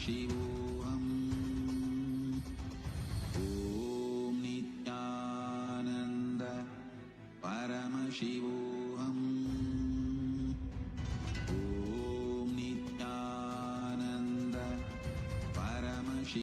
Paramashivoham Om Nithyananda Paramashivoham Om Nithyananda Paramashivoham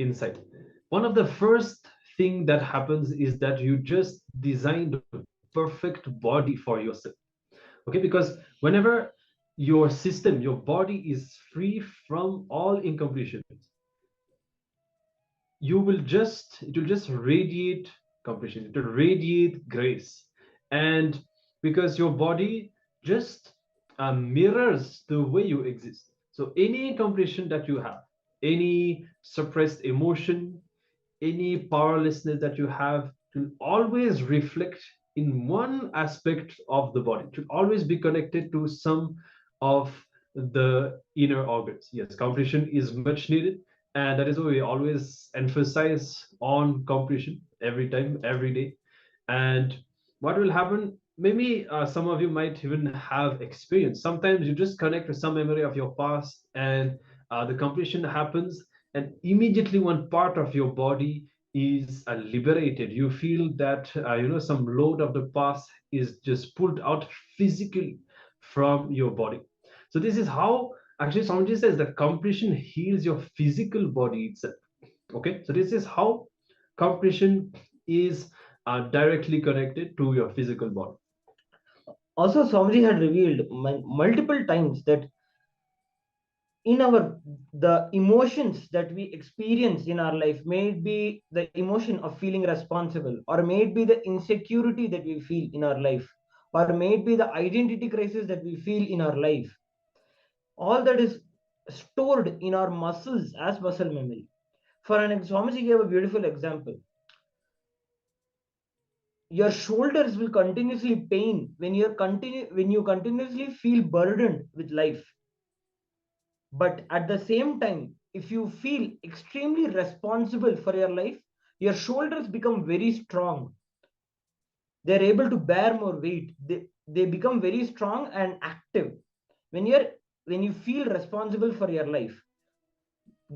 inside. One of the first thing that happens is that you just design the perfect body for yourself. Okay, because whenever your system, your body is free from all incompletions, it will just radiate completion, it will radiate grace. And because your body just mirrors the way you exist, so any completion that you have, any suppressed emotion, any powerlessness that you have, will always reflect in one aspect of the body. It will always be connected to some of the inner organs. Yes, completion is much needed, and that is why we always emphasize on completion every time, every day. And what will happen? Maybe some of you might even have experience. Sometimes you just connect with some memory of your past, and the completion happens, and immediately one part of your body is liberated. You feel that some load of the past is just pulled out physically from your body. So this is how actually Swamiji says that completion heals your physical body itself. Okay, so this is how completion is directly connected to your physical body. Also, Swamiji had revealed multiple times that in our the emotions that we experience in our life, may it be the emotion of feeling responsible, or may it be the insecurity that we feel in our life, or may it be the identity crisis that we feel in our life, all that is stored in our muscles as muscle memory. For an Swamiji gave a beautiful example. Your shoulders will continuously pain when you continuously feel burdened with life. But at the same time, if you feel extremely responsible for your life, your shoulders become very strong. They're able to bear more weight. They become very strong and active when you feel responsible for your life.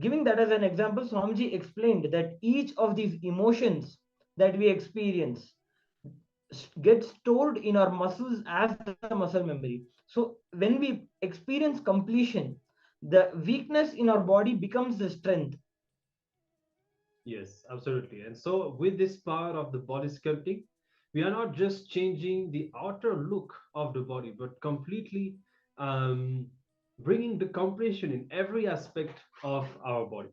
Giving that as an example, Swamiji explained that each of these emotions that we experience gets stored in our muscles as a muscle memory. So when we experience completion, the weakness in our body becomes the strength. Yes, absolutely. And so, with this power of the body sculpting, we are not just changing the outer look of the body, but completely um, bringing the completion in every aspect of our body.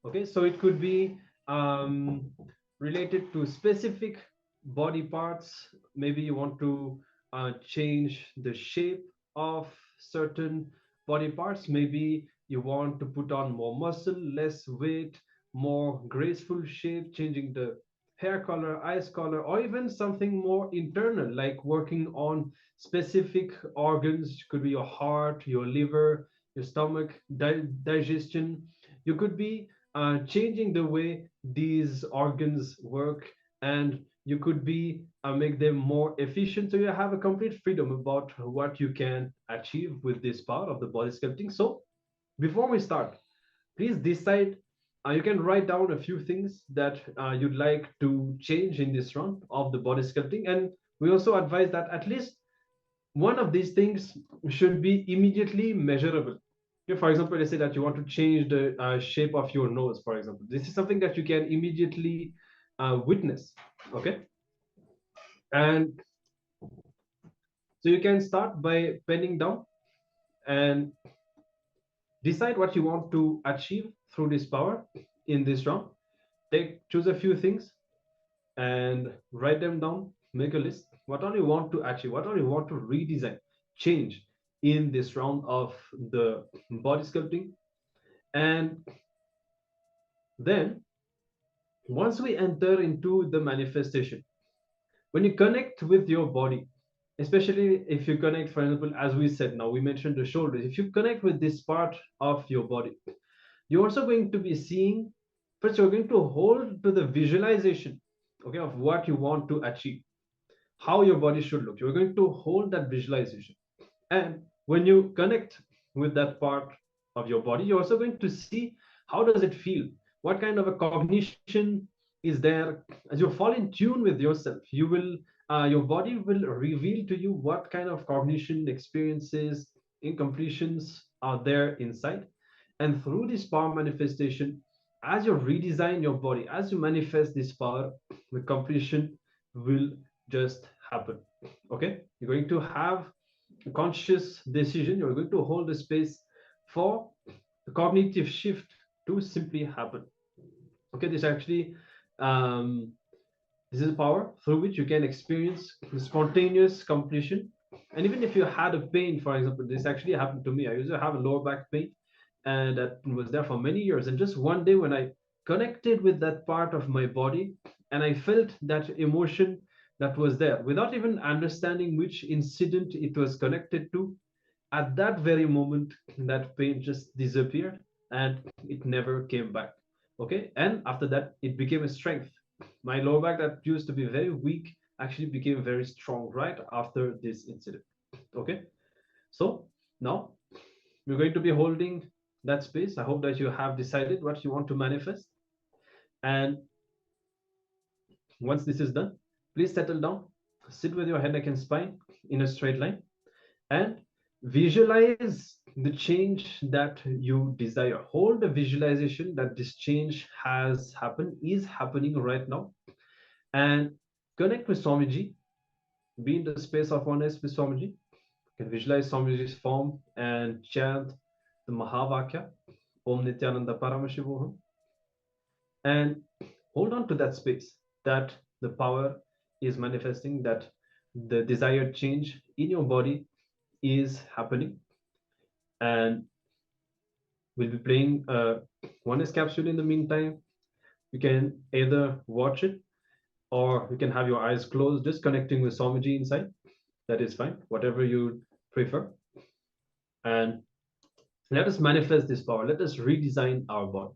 Okay, so it could be um, related to specific body parts. Maybe you want to change the shape of certain body parts. Maybe you want to put on more muscle, less weight, more graceful shape, changing the hair color, eyes color, or even something more internal, like working on specific organs. Could be your heart, your liver, your stomach, digestion. You could be changing the way these organs work, and you could be make them more efficient. So you have a complete freedom about what you can achieve with this part of the body sculpting. So before we start, please decide. You can write down a few things that you'd like to change in this round of the body sculpting. And we also advise that at least one of these things should be immediately measurable. If, for example, let's say that you want to change the shape of your nose, for example, this is something that you can immediately witness. Okay. And so you can start by penning down and decide what you want to achieve through this power in this round. Choose a few things and write them down. Make a list. What all you want to achieve, what all you want to redesign, change in this round of the body sculpting. And then once we enter into the manifestation, when you connect with your body, especially if you connect, for example, as we said, now we mentioned the shoulders, if you connect with this part of your body, you're also going to be seeing, first you're going to hold to the visualization, okay, of what you want to achieve, how your body should look. You're going to hold that visualization. And when you connect with that part of your body, you're also going to see how does it feel? What kind of a cognition is there? As you fall in tune with yourself, your body will reveal to you what kind of cognition, experiences, incompletions are there inside. And through this power manifestation, as you redesign your body, as you manifest this power, the completion will just happen. Okay, you're going to have a conscious decision. You're going to hold the space for the cognitive shift to simply happen. Okay, this actually um, this is a power through which you can experience spontaneous completion. And even if you had a pain, for example, this actually happened to me. I used to have a lower back pain, and that was there for many years. And just one day, when I connected with that part of my body, and I felt that emotion that was there, without even understanding which incident it was connected to, at that very moment, that pain just disappeared and it never came back. Okay, and after that, it became a strength. My lower back that used to be very weak actually became very strong right after this incident. Okay, so now we're going to be holding that space. I hope that you have decided what you want to manifest. And once this is done, please settle down, sit with your head, neck, and spine in a straight line, and visualize the change that you desire. Hold the visualization that this change has happened, is happening right now, and connect with Swamiji. Be in the space of oneness with Swamiji. You can visualize Swamiji's form and chant the Mahavakya, Om Nithyananda Paramashivoham, and hold on to that space that the power is manifesting, that the desired change in your body is happening. And we'll be playing Oneness capsule in the meantime. You can either watch it or you can have your eyes closed, just connecting with Swamiji inside. That is fine, whatever you prefer. And let us manifest this power. Let us redesign our body.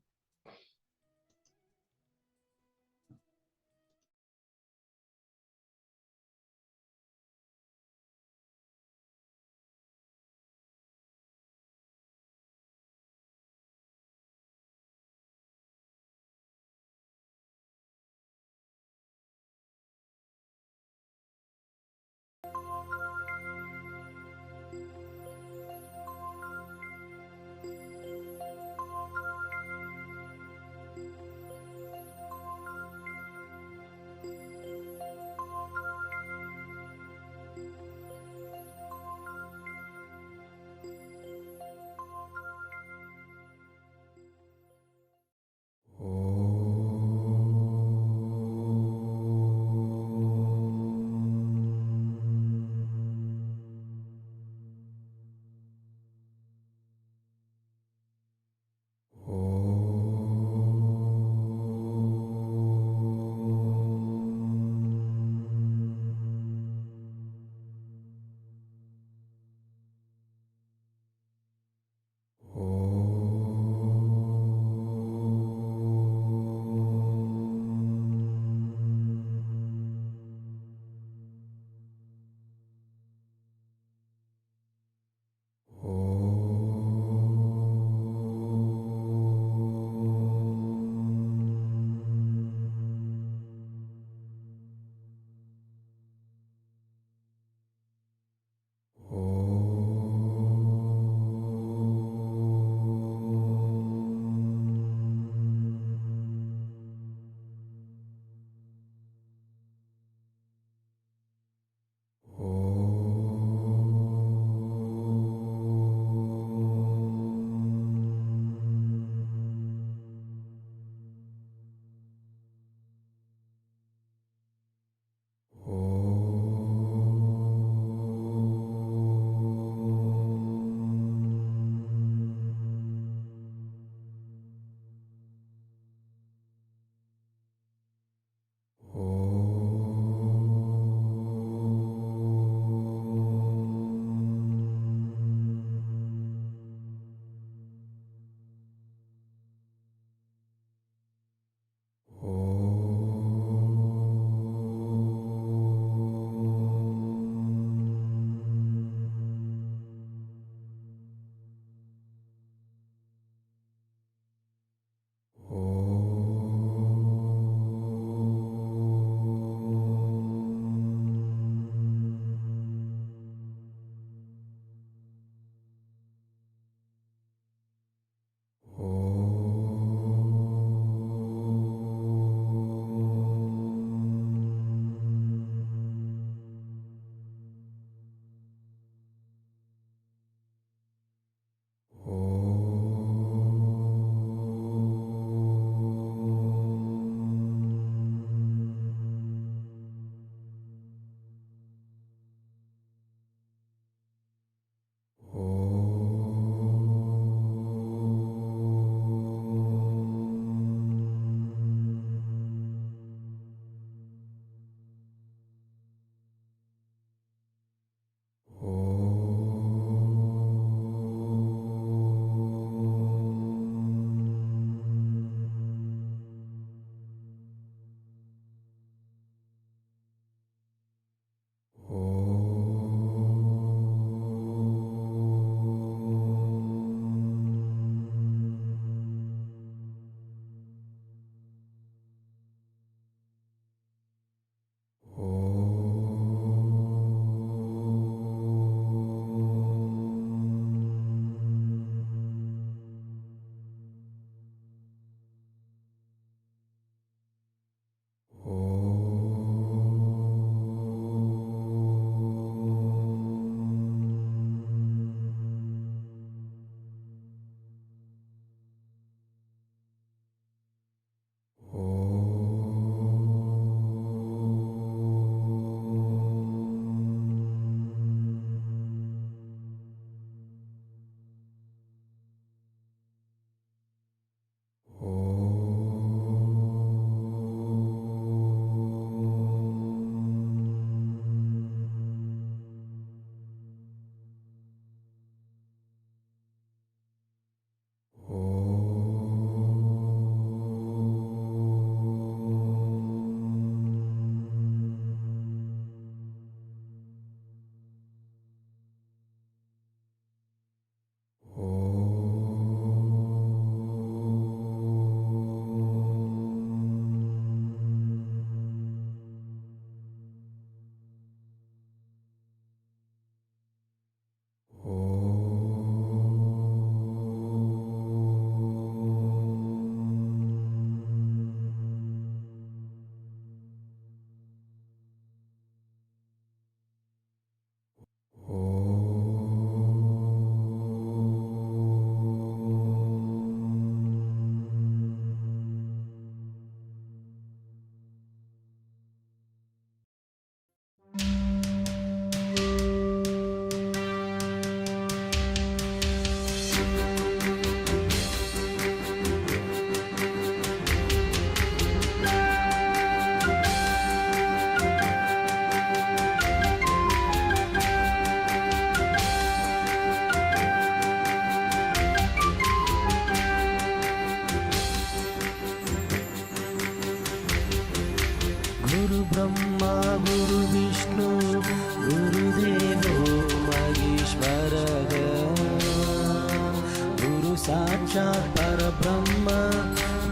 परब्रह्म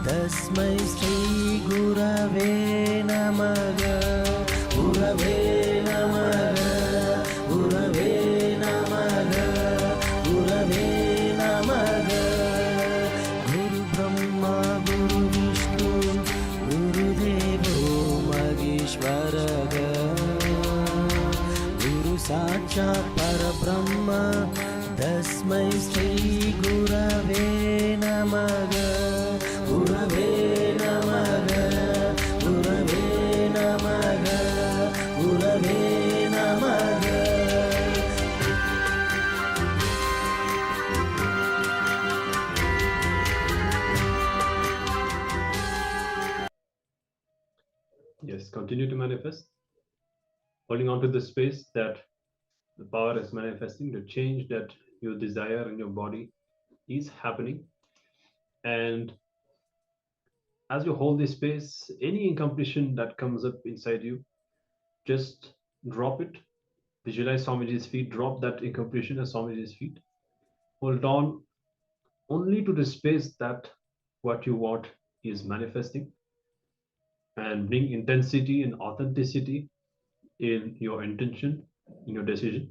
तस्मै श्रीगुरवे नमः गुरवे नमः गुरवे नमः गुरवे नमः गुरुब्रह्मा गुरुविष्णु गुरुदेवो महेश्वरः गुरु साक्षात् परब्रह्म तस्मै श्रीगुरवे नमः गुरवे नमः गुरवे नमः गुरवे नमः Yes, continue to manifest, holding on to the space that the power is manifesting, the change that you desire in your body is happening. And as you hold this space, any incompletion that comes up inside you, just drop it. Visualize Swamiji's feet, drop that incompletion at Swamiji's feet. Hold on only to the space that what you want is manifesting, and bring intensity and authenticity in your intention, in your decision.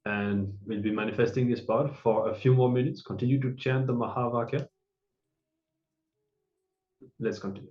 And we'll be manifesting this power for a few more minutes. Continue to chant the Mahavakya. Let's continue.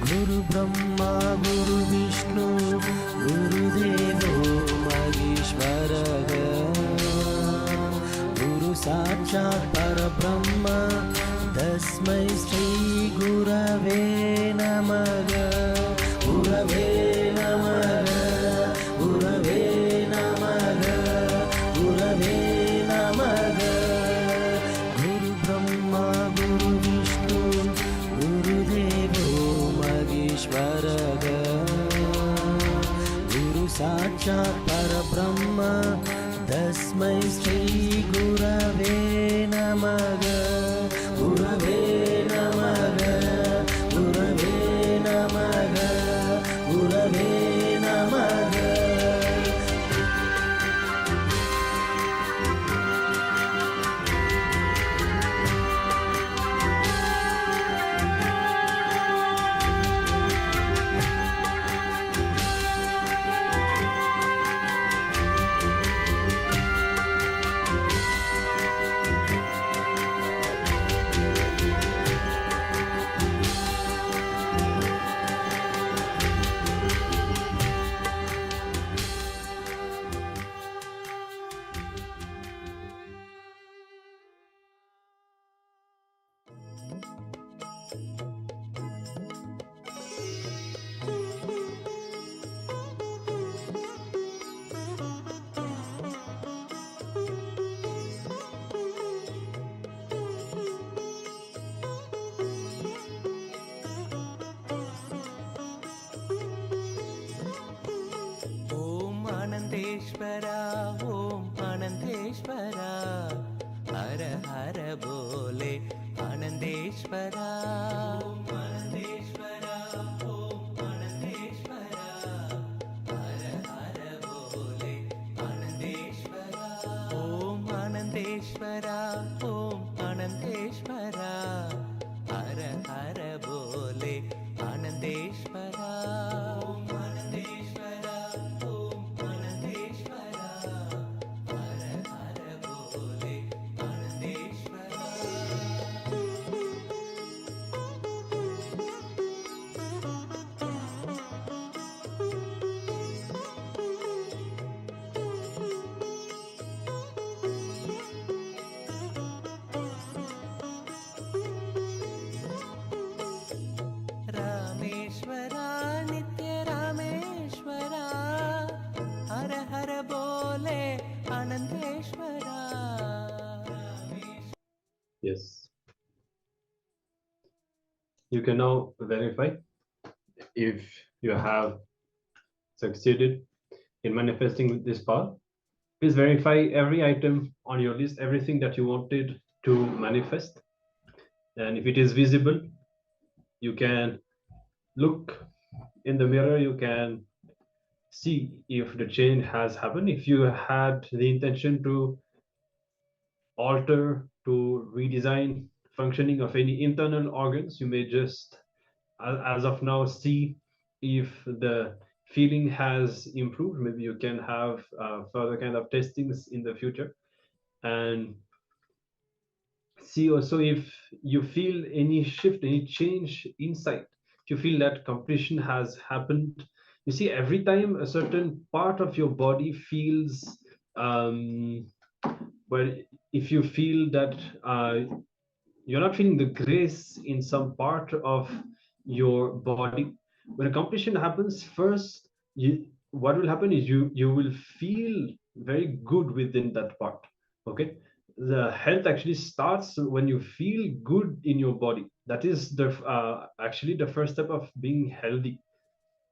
गुरु ब्रह्मा गुरु विष्णु गुरुदेवो महेश्वरः गुरु साक्षात् परब्रह्म तस्मै श्रीगुरवे नमः गुरवे नमः गुरवे नमः गुरवे नमः गुरु ब्रह्मा गुरु विष्णु गुरुदेवो महेश्वरः गुरु साक्षात् परब्रह्म तस्मै श्रीगुरवे नमः गुरवे नमः गुरवे नमः गुरवे नमः Yes. You can now verify if you have succeeded in manifesting this power. Please verify every item on your list, everything that you wanted to manifest. And if it is visible, you can look in the mirror, you can see if the change has happened. If you had the intention to alter, to redesign functioning of any internal organs, you may just, as of now, see if the feeling has improved. Maybe you can have further kind of testings in the future, and see also if you feel any shift, any change inside. If you feel that completion has happened, you see, every time a certain part of your body feels well, if you feel that you're not feeling the grace in some part of your body, when a completion happens, first, what will happen is you will feel very good within that part. Okay, the health actually starts when you feel good in your body. That is the actually the first step of being healthy.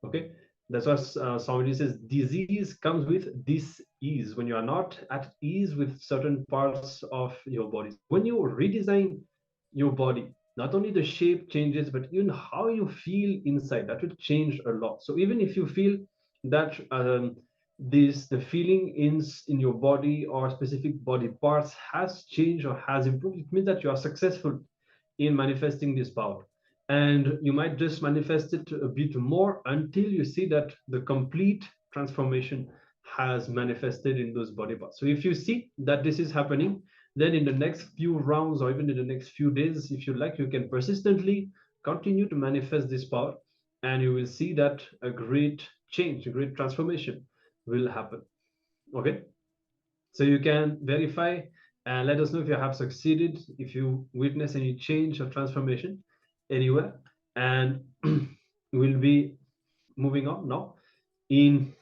Okay, that's what Swamiji says, disease comes with dis-ease, when you are not at ease with certain parts of your body. When you redesign your body, not only the shape changes, but even how you feel inside, that will change a lot. So even if you feel that the feeling in your body or specific body parts has changed or has improved, it means that you are successful in manifesting this power. And you might just manifest it a bit more until you see that the complete transformation has manifested in those body parts. So if you see that this is happening, then in the next few rounds or even in the next few days, if you like, you can persistently continue to manifest this power, and you will see that a great change, a great transformation will happen. Okay, so you can verify and let us know if you have succeeded, if you witness any change or transformation anywhere. And we'll be moving on now in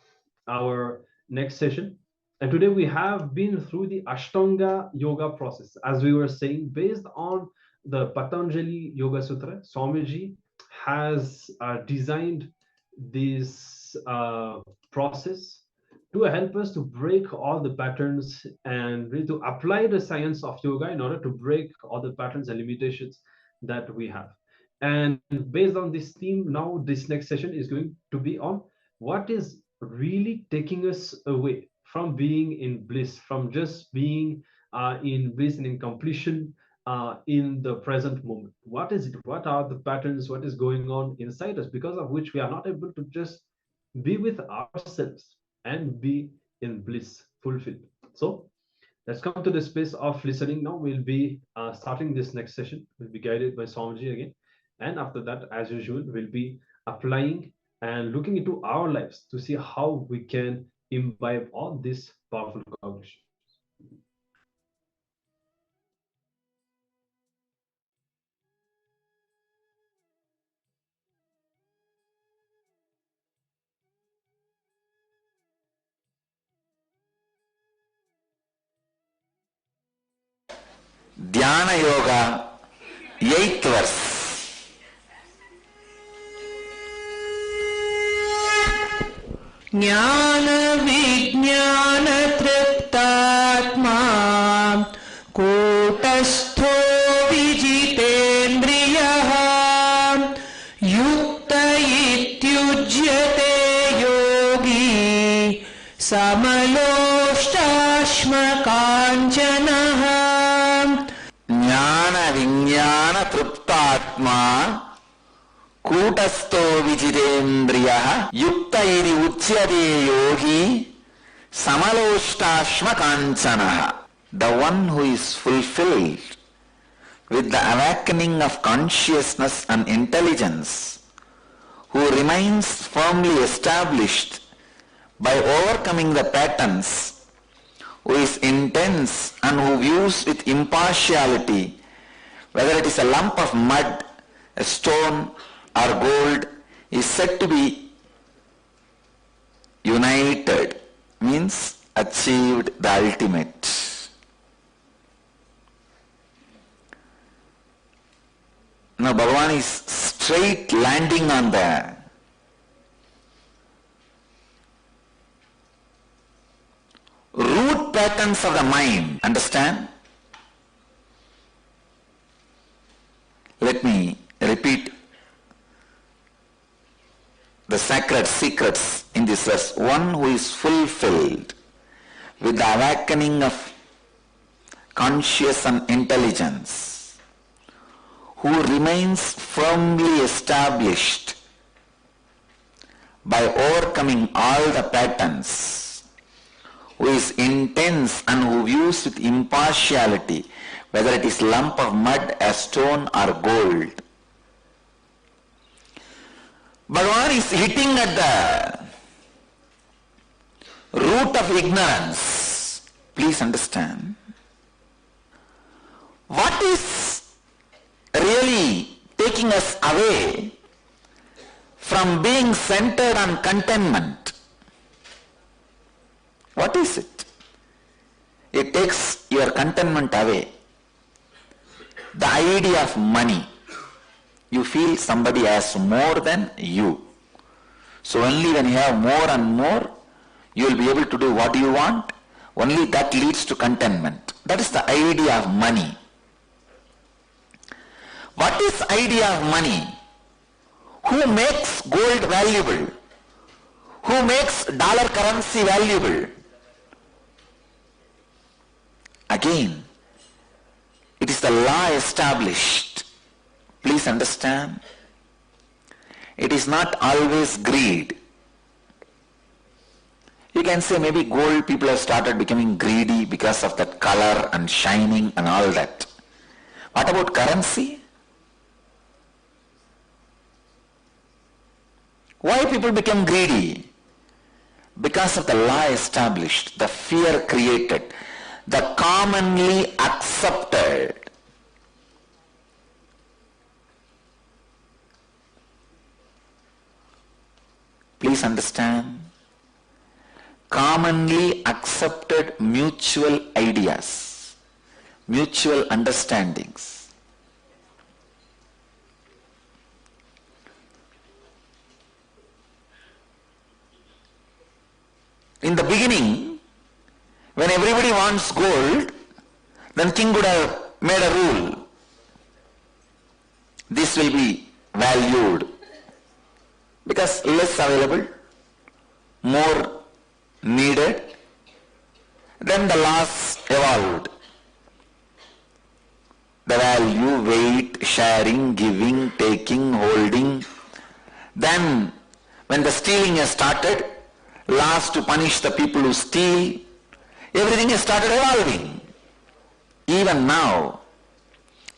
our next session. And today we have been through the Ashtanga Yoga process, as we were saying, based on the Patanjali Yoga Sutra. Swamiji has designed this process to help us to break all the patterns and really to apply the science of yoga in order to break all the patterns and limitations that we have. And based on this theme, now this next session is going to be on what is really taking us away from being in bliss, from just being in bliss and in completion in the present moment. What is it? What are the patterns? What is going on inside us, because of which we are not able to just be with ourselves and be in bliss, fulfilled? So let's come to the space of listening now. We'll be starting this next session. We'll be guided by Swamiji again. And after that, as usual, we'll be applying and looking into our lives to see how we can imbibe all this powerful cognition. Dhyana Yoga, 8th verse. Jnana vijnana triptatma kutastho vijitendriyaha yukta ityujyate yogi samaloshtasma kanchanaha. Jnana Vijnana Triptatma Kutastho Vijitendriyaha Yukta iri Uchyate Yogi Samaloshtasma Kanchanaha. The one who is fulfilled with the awakening of consciousness and intelligence, who remains firmly established by overcoming the patterns, who is intense and who views with impartiality whether it is a lump of mud, a stone or gold, is said to be united, means achieved the ultimate. Now Bhagavan is straight landing on the root patterns of the mind. Understand? Let me repeat the sacred secrets in this verse. One who is fulfilled with the awakening of conscious and intelligence, who remains firmly established by overcoming all the patterns, who is intense and who views with impartiality whether it is lump of mud, a stone or gold. Bhagavan is hitting at the root of ignorance. Please understand. What is really taking us away from being centered on contentment? What is it? It takes your contentment away. The idea of money. You feel somebody has more than you. So only when you have more and more, you will be able to do what you want. Only that leads to contentment. That is the idea of money. What is idea of money? Who makes gold valuable? Who makes dollar currency valuable? Again, it is the law established. Please understand. It is not always greed. You can say maybe gold people have started becoming greedy because of that color and shining and all that. What about currency? Why people become greedy? Because of the law established, the fear created, the commonly accepted. Please understand. Commonly accepted mutual ideas, mutual understandings. In the beginning, when everybody wants gold, then king would have made a rule. This will be valued because less available, more needed. Then the laws evolved. The value, weight, sharing, giving, taking, holding. Then when the stealing has started, laws to punish the people who steal, everything has started evolving. Even now,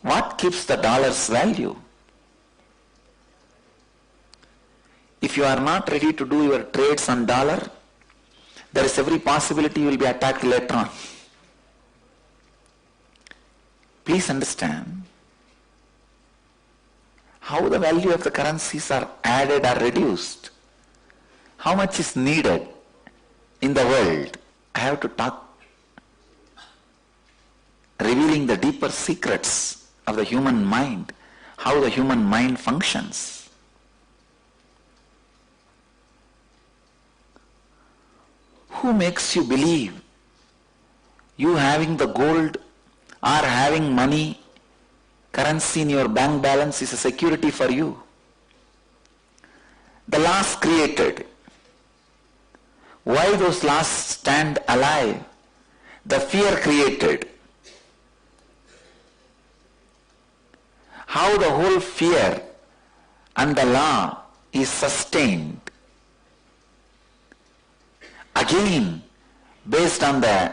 what keeps the dollar's value? If you are not ready to do your trades on dollar, there is every possibility you will be attacked later on. Please understand how the value of the currencies are added or reduced. How much is needed in the world? I have to talk, revealing the deeper secrets of the human mind, how the human mind functions. Who makes you believe you having the gold or having money, currency in your bank balance is a security for you? The laws created. Why those laws stand alive? The fear created. How the whole fear and the law is sustained. Again, based on the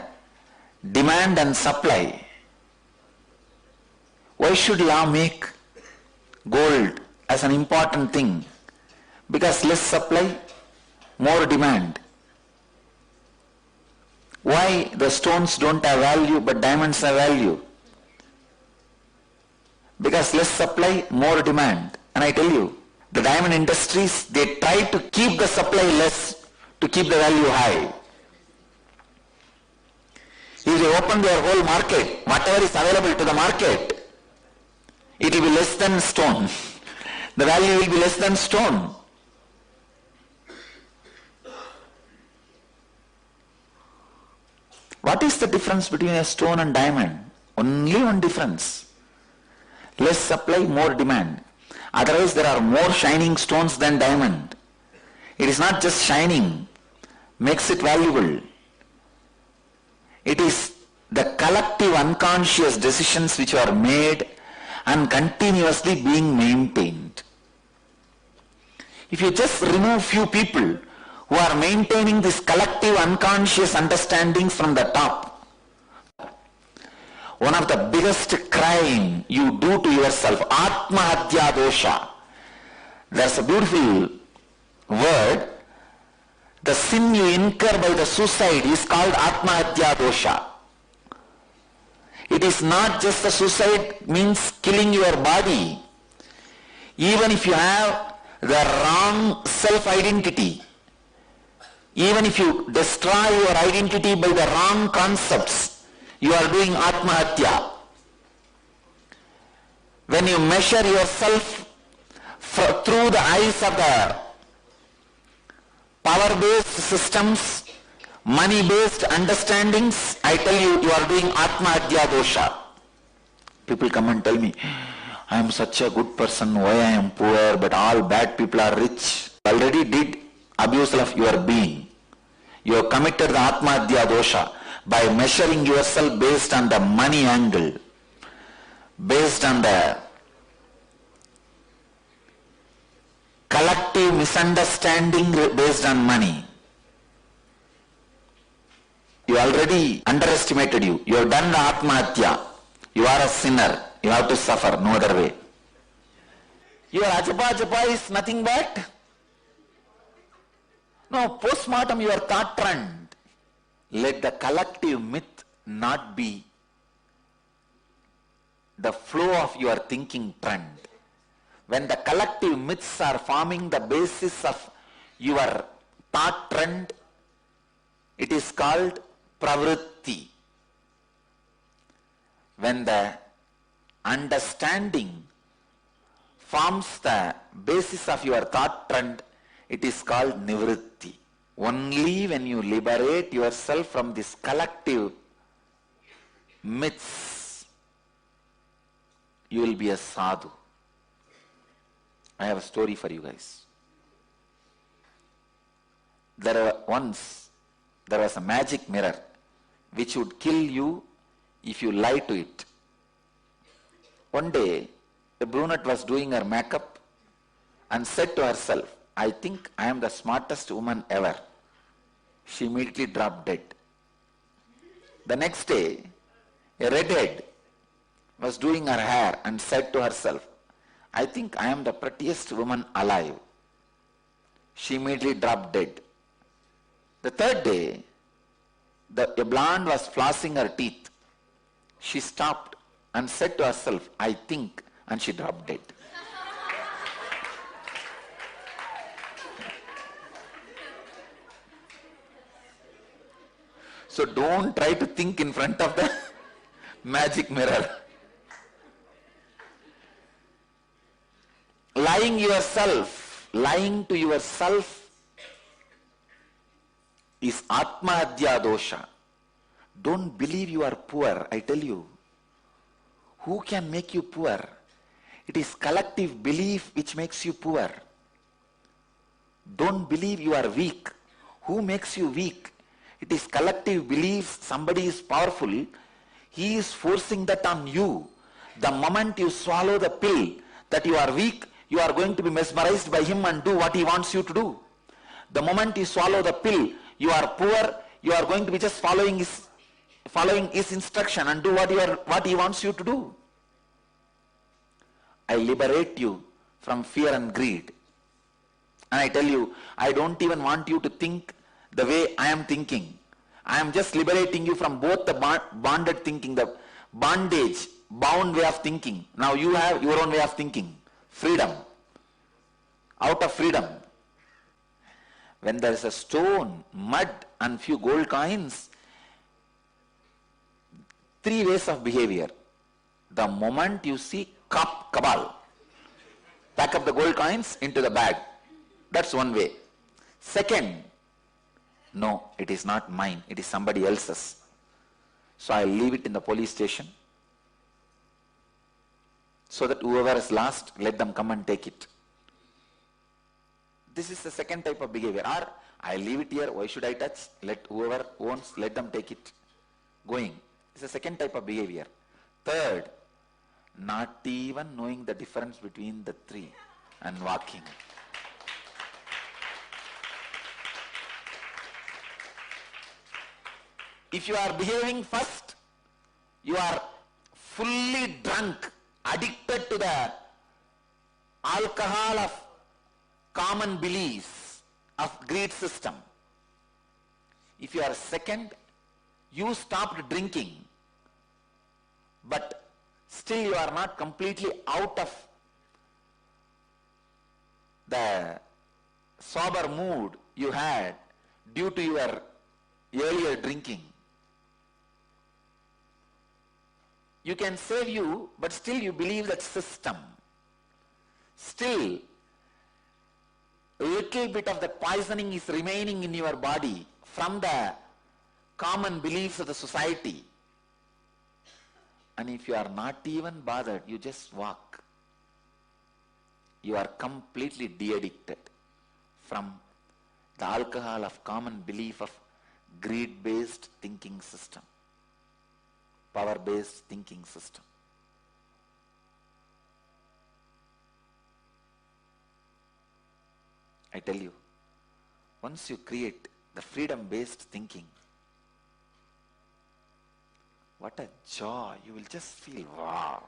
demand and supply. Why should law make gold as an important thing? Because less supply, more demand. Why the stones don't have value but diamonds have value? Because less supply, more demand. And I tell you, the diamond industries, they try to keep the supply less to keep the value high. If they open their whole market, whatever is available to the market, it will be less than stone. The value will be less than stone. What is the difference between a stone and diamond? Only one difference. Less supply, more demand. Otherwise there are more shining stones than diamond. It is not just shining, makes it valuable. It is the collective unconscious decisions which are made and continuously being maintained. If you just remove few people who are maintaining this collective unconscious understanding from the top, one of the biggest crime you do to yourself, Atmahatya dosha. There's a beautiful word. The sin you incur by the suicide is called Atmahatya dosha. It is not just the suicide means killing your body. Even if you have the wrong self-identity, even if you destroy your identity by the wrong concepts, you are doing Atmahatya. When you measure yourself through the eyes of the power-based systems, money-based understandings, I tell you, you are doing Atmahatya dosha. People come and tell me, I am such a good person, why I am poor, but all bad people are rich. Already did abuse of your being. You have committed the Atmahatya dosha by measuring yourself based on the money angle, based on the collective misunderstanding based on money. You already underestimated you. You have done the Atmahatya. You are a sinner. You have to suffer, no other way. Your ajapa is nothing but post-mortem your thought trend. Let the collective myth not be the flow of your thinking trend. When the collective myths are forming the basis of your thought trend, it is called pravritti. When the understanding forms the basis of your thought trend, it is called nivritti. Only when you liberate yourself from this collective myths, you will be a sadhu. I have a story for you guys. There was a magic mirror which would kill you if you lie to it. One day, the brunette was doing her makeup and said to herself, I think I am the smartest woman ever. She immediately dropped dead. The next day, a redhead was doing her hair and said to herself, I think I am the prettiest woman alive. She immediately dropped dead. The third day, a blonde was flossing her teeth. She stopped and said to herself, I think, and she dropped dead. So don't try to think in front of the magic mirror. Lying to yourself is Atmahatya dosha. Don't believe you are poor, I tell you. Who can make you poor? It is collective belief which makes you poor. Don't believe you are weak. Who makes you weak? It is collective belief somebody is powerful. He is forcing that on you. The moment you swallow the pill that you are weak, you are going to be mesmerized by him and do what he wants you to do. The moment you swallow the pill, you are poor, you are going to be just following his instruction and do what he wants you to do. I liberate you from fear and greed. And I tell you, I don't even want you to think the way I am thinking. I am just liberating you from both the bonded thinking, the bondage, bound way of thinking. Now you have your own way of thinking. Freedom. Out of freedom. When there is a stone, mud and few gold coins, three ways of behavior. The moment you see cabal. Pack up the gold coins into the bag. That's one way. Second, no, it is not mine, it is somebody else's. So I'll leave it in the police station so that whoever is lost, let them come and take it. This is the second type of behavior. Or I leave it here, why should I touch? Let whoever owns, let them take it. Going. This is the second type of behavior. Third, not even knowing the difference between the three and walking. If you are behaving first, you are fully drunk, addicted to the alcohol of common beliefs of greed system. If you are second, you stopped drinking, but still you are not completely out of the sober mood you had due to your earlier drinking. You can save you, but still you believe that system. Still, a little bit of the poisoning is remaining in your body from the common beliefs of the society. And if you are not even bothered, you just walk. You are completely de-addicted from the alcohol of common belief of greed-based thinking system, power-based thinking system. I tell you, once you create the freedom-based thinking, what a joy, you will just feel wow.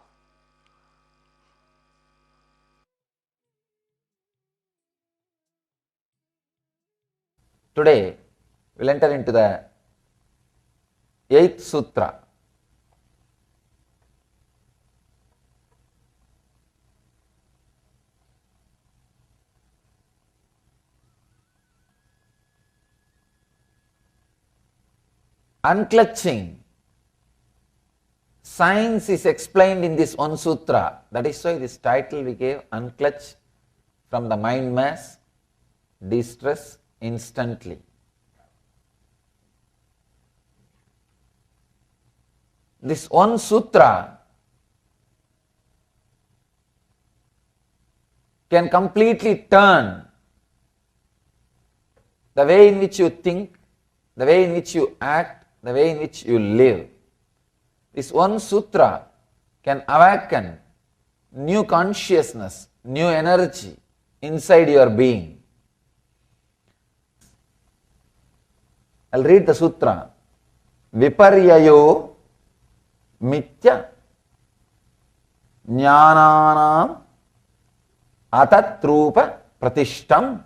Today, we'll enter into the 8th Sutra. Unclutching. Science is explained in this one sutra. That is why this title we gave, Unclutch from the mind mass, distress instantly. This one sutra can completely turn the way in which you think, the way in which you act, the way in which you live. This one sutra can awaken new consciousness, new energy inside your being. I'll read the sutra. Viparyayo mitya jnananam atatrupa pratishtam.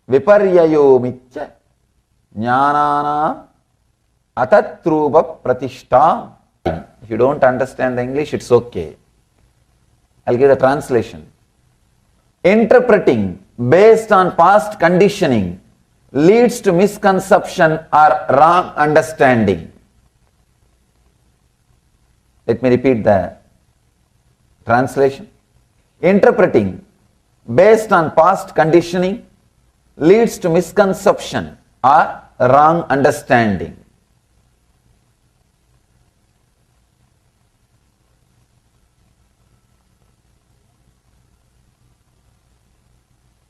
Viparyayo mitya jnananam atatrupa pratishtam. If you don't understand the English, it's okay. I'll give the translation. Interpreting based on past conditioning leads to misconception or wrong understanding. Let me repeat the translation. Interpreting based on past conditioning leads to misconception or wrong understanding.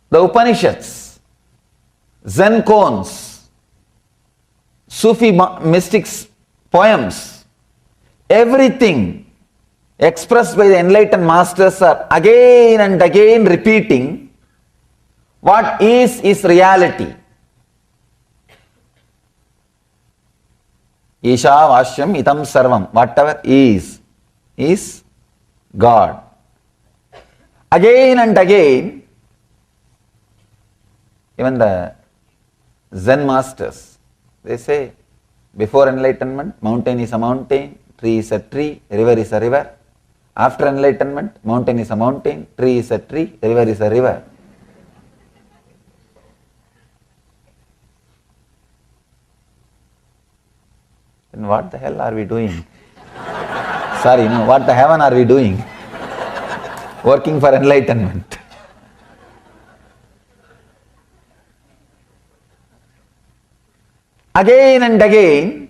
The Upanishads, Zen koans, Sufi mystics' poems, everything expressed by the enlightened masters are again and again repeating what is reality. Isha Vashyam Itam Sarvam, whatever is God. Again and again, even the Zen masters, they say, before enlightenment, mountain is a mountain, tree is a tree, river is a river. After enlightenment, mountain is a mountain, tree is a tree, river is a river. Then what the hell are we doing? Sorry, no, what the heaven are we doing? Working for enlightenment. Again and again,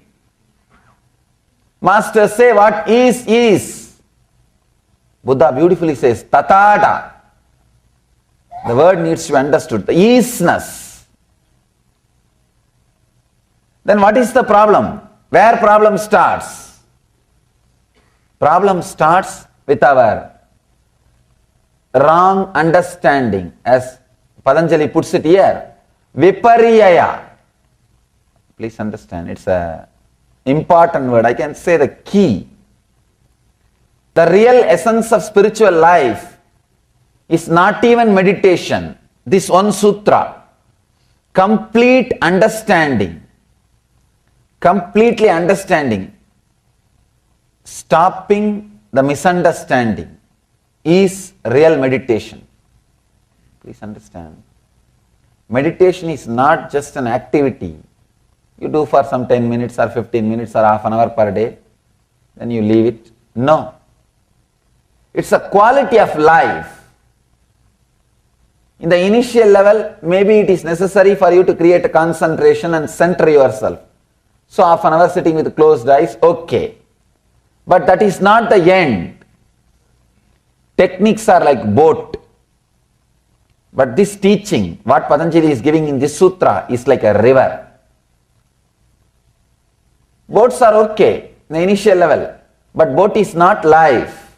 masters say what is. Buddha beautifully says, tathata. The word needs to be understood. The isness. Then what is the problem? Where problem starts? Problem starts with our wrong understanding, as Patanjali puts it here. Viparyaya. Please understand, it's a important word. I can say the key. The real essence of spiritual life is not even meditation. This one sutra, complete understanding, completely understanding, stopping the misunderstanding is real meditation. Please understand. Meditation is not just an activity you do for some 10 minutes or 15 minutes or half an hour per day, then you leave it. No. It's a quality of life. In the initial level, maybe it is necessary for you to create a concentration and center yourself. So half an hour sitting with closed eyes, okay. But that is not the end. Techniques are like boat. But this teaching, what Patanjali is giving in this sutra, is like a river. Boats are okay in the initial level, but boat is not life.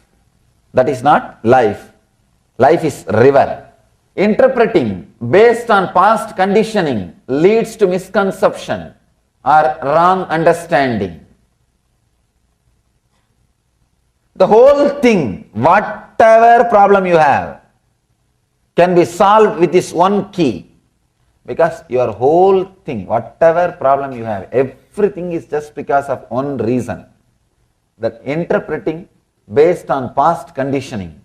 That is not life. Life is river. Interpreting based on past conditioning leads to misconception or wrong understanding. The whole thing, whatever problem you have, can be solved with this one key. Because your whole thing, whatever problem you have, everything is just because of one reason. That interpreting based on past conditioning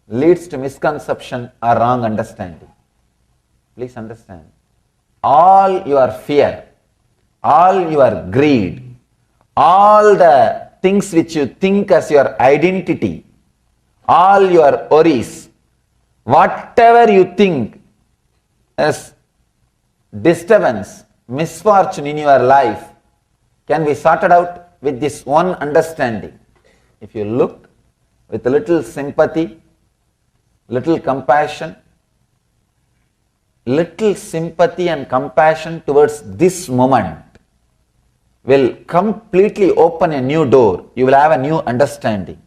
leads to misconception or wrong understanding. Please understand. All your fear, all your greed, all the things which you think as your identity, all your worries, whatever you think as disturbance, misfortune in your life can be sorted out with this one understanding. If you look with a little sympathy, little compassion, little sympathy and compassion towards this moment will completely open a new door. You will have a new understanding.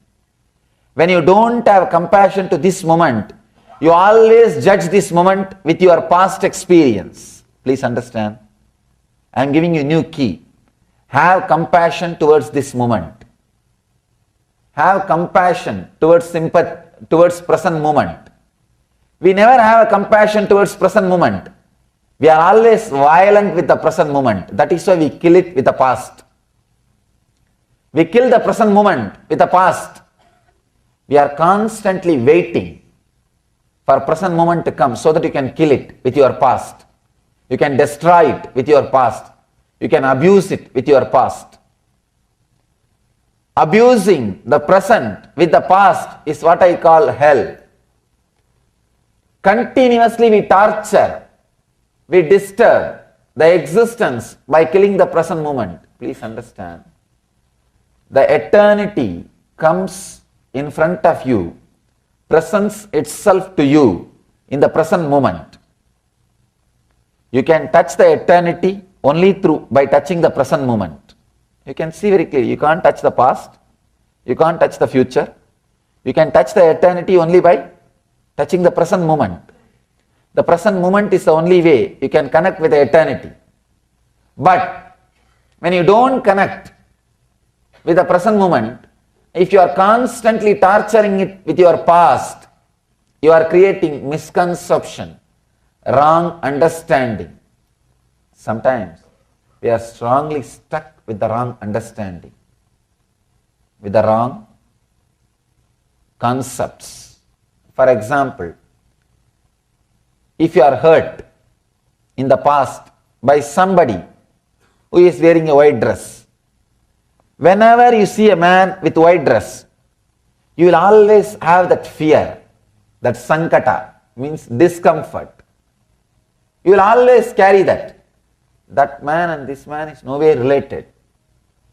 When you don't have compassion to this moment, you always judge this moment with your past experience. Please understand. I am giving you a new key. Have compassion towards this moment. Have compassion towards sympathy, towards present moment. We never have a compassion towards present moment. We are always violent with the present moment. That is why we kill it with the past. We kill the present moment with the past. We are constantly waiting for present moment to come so that you can kill it with your past. You can destroy it with your past. You can abuse it with your past. Abusing the present with the past is what I call hell. Continuously we torture, we disturb the existence by killing the present moment. Please understand. The eternity comes in front of you, presents itself to you in the present moment. You can touch the eternity only by touching the present moment. You can see very clearly, you can't touch the past, you can't touch the future. You can touch the eternity only by touching the present moment. The present moment is the only way you can connect with the eternity. But when you don't connect with the present moment, if you are constantly torturing it with your past, you are creating misconception, wrong understanding. Sometimes we are strongly stuck with the wrong understanding, with the wrong concepts. For example, if you are hurt in the past by somebody who is wearing a white dress, Whenever you see a man with white dress, you will always have that fear, that sankata, means discomfort. You will always carry that. That man and this man is no way related.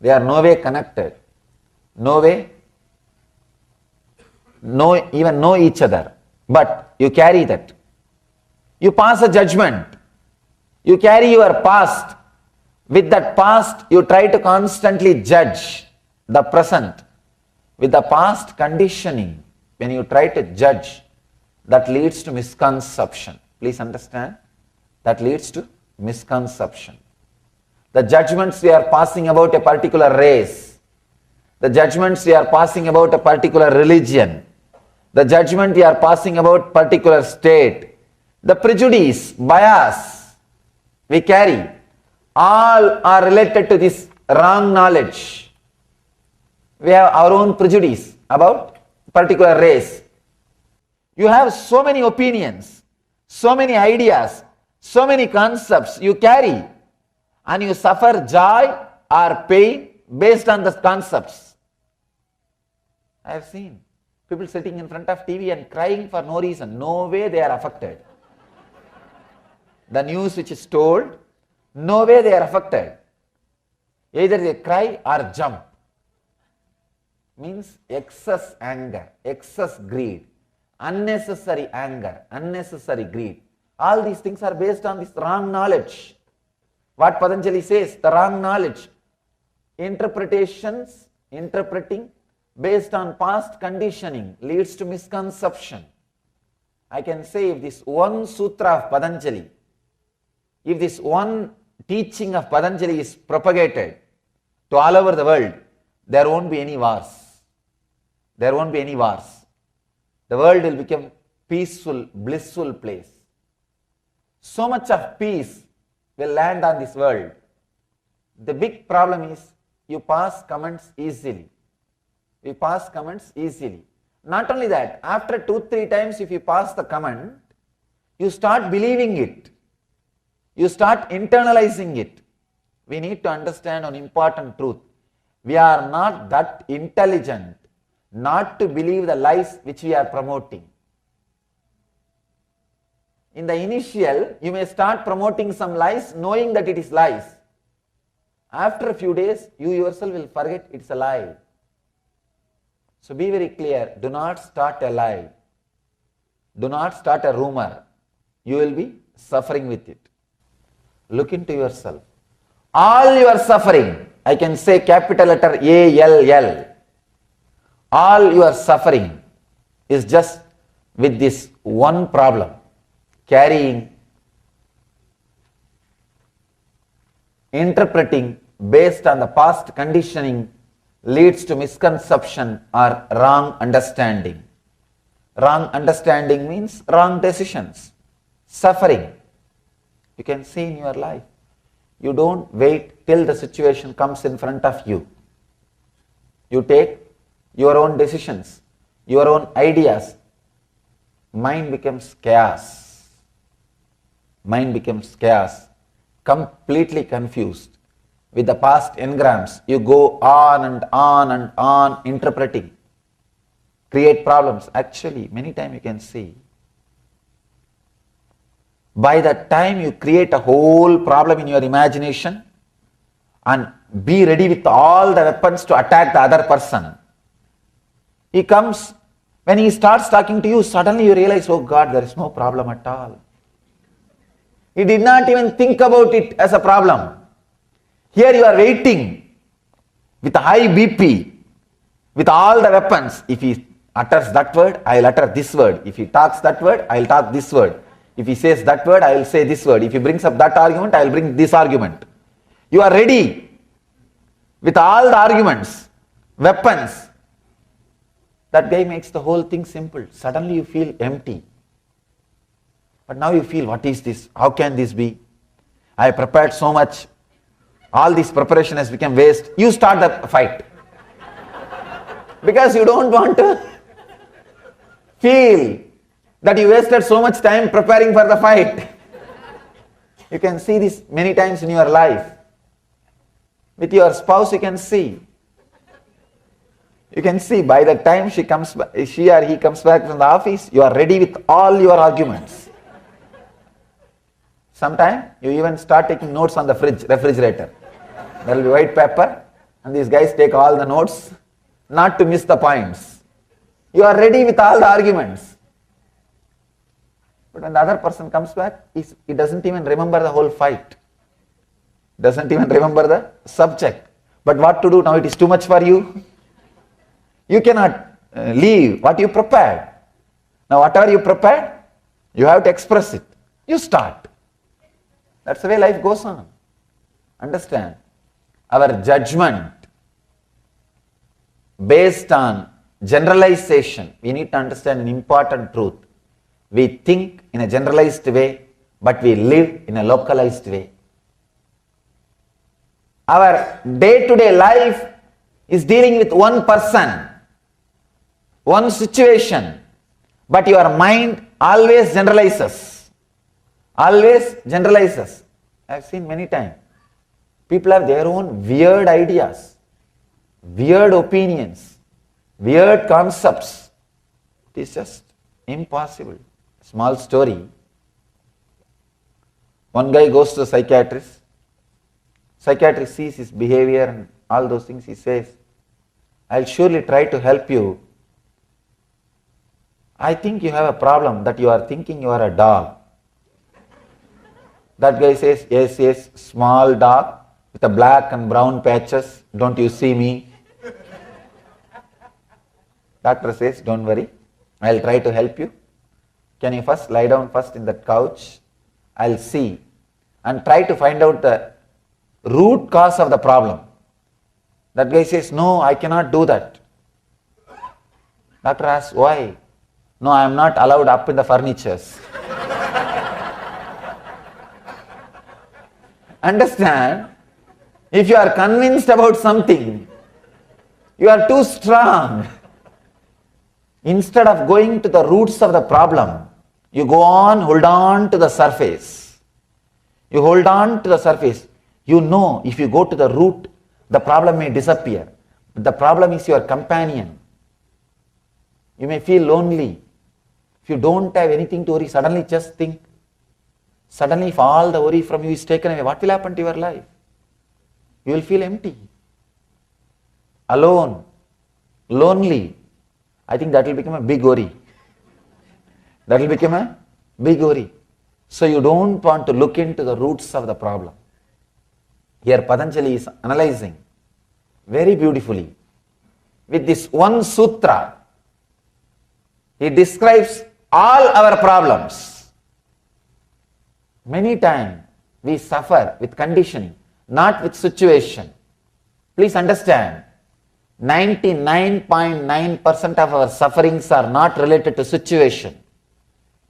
They are no way connected. No way, even know each other. But you carry that. You pass a judgment. You carry your past. With that past, you try to constantly judge the present. With the past conditioning, when you try to judge, that leads to misconception. Please understand, that leads to misconception. The judgments we are passing about a particular race, the judgments we are passing about a particular religion, the judgment we are passing about particular state, the prejudice, bias we carry, all are related to this wrong knowledge. We have our own prejudice about particular race. You have so many opinions, so many ideas, so many concepts you carry, and you suffer joy or pain based on the concepts. I have seen people sitting in front of TV and crying for no reason. No way they are affected. The news which is told, no way they are affected. Either they cry or jump. Means excess anger, excess greed, unnecessary anger, unnecessary greed. All these things are based on this wrong knowledge. What Patanjali says, the wrong knowledge. Interpretations, interpreting based on past conditioning leads to misconception. I can say if this one sutra of Patanjali, if this one teaching of Patanjali is propagated to all over the world, there won't be any wars. There won't be any wars. The world will become peaceful, blissful place. So much of peace will land on this world. The big problem is you pass comments easily. We pass comments easily. Not only that, after 2-3 times if you pass the comment, you start believing it. You start internalizing it. We need to understand an important truth. We are not that intelligent not to believe the lies which we are promoting. In the initial, you may start promoting some lies knowing that it is lies. After a few days, you yourself will forget it's a lie. So be very clear, do not start a lie. Do not start a rumor. You will be suffering with it. Look into yourself. All your suffering, I can say capital letter ALL, all your suffering is just with this one problem, carrying, interpreting based on the past conditioning leads to misconception or wrong understanding. Wrong understanding means wrong decisions, suffering. You can see in your life. You don't wait till the situation comes in front of you. You take your own decisions, your own ideas. Mind becomes chaos. Mind becomes chaos. Completely confused. With the past engrams, you go on and on and on interpreting. Create problems. Actually, many times you can see. By that time you create a whole problem in your imagination and be ready with all the weapons to attack the other person. He comes, when he starts talking to you, suddenly you realize, oh God, there is no problem at all. He did not even think about it as a problem. Here you are waiting with a high BP, with all the weapons. If he utters that word, I will utter this word. If he talks that word, I will talk this word. If he says that word, I will say this word. If he brings up that argument, I will bring this argument. You are ready with all the arguments, weapons. That guy makes the whole thing simple. Suddenly you feel empty. But now you feel, what is this? How can this be? I have prepared so much. All this preparation has become waste. You start the fight. Because you don't want to feel that you wasted so much time preparing for the fight. You can see this many times in your life. With your spouse you can see. You can see by the time she or he comes back from the office, you are ready with all your arguments. Sometimes you even start taking notes on the refrigerator. There will be white paper and these guys take all the notes not to miss the points. You are ready with all the arguments. But when the other person comes back, he doesn't even remember the whole fight. Doesn't even remember the subject. But what to do now? It is too much for you. You cannot leave what you prepared. Now whatever you prepared, you have to express it. You start. That's the way life goes on. Understand? Our judgment based on generalization, we need to understand an important truth. We think in a generalized way, but we live in a localized way. Our day-to-day life is dealing with one person, one situation, but your mind always generalizes. Always generalizes. I have seen many times. People have their own weird ideas, weird opinions, weird concepts. It is just impossible. Small story. One guy goes to a psychiatrist. Psychiatrist sees his behavior and all those things. He says, I'll surely try to help you. I think you have a problem that you are thinking you are a dog. That guy says, yes, small dog with a black and brown patches. Don't you see me? Doctor says, don't worry. I'll try to help you. Can you first lie down first in that couch? I'll see and try to find out the root cause of the problem. That guy says, no, I cannot do that. Doctor asks, why? No, I am not allowed up in the furnitures. Understand? If you are convinced about something, you are too strong. Instead of going to the roots of the problem, you hold on to the surface. You hold on to the surface. You know, if you go to the root, the problem may disappear. But the problem is your companion. You may feel lonely. If you don't have anything to worry, suddenly just think. Suddenly if all the worry from you is taken away, what will happen to your life? You will feel empty, alone, lonely. I think that will become a big worry. That will become a big worry. So you don't want to look into the roots of the problem. Here Patanjali is analyzing very beautifully. With this one sutra, he describes all our problems. Many times we suffer with conditioning, not with situation. Please understand, 99.9% of our sufferings are not related to situation.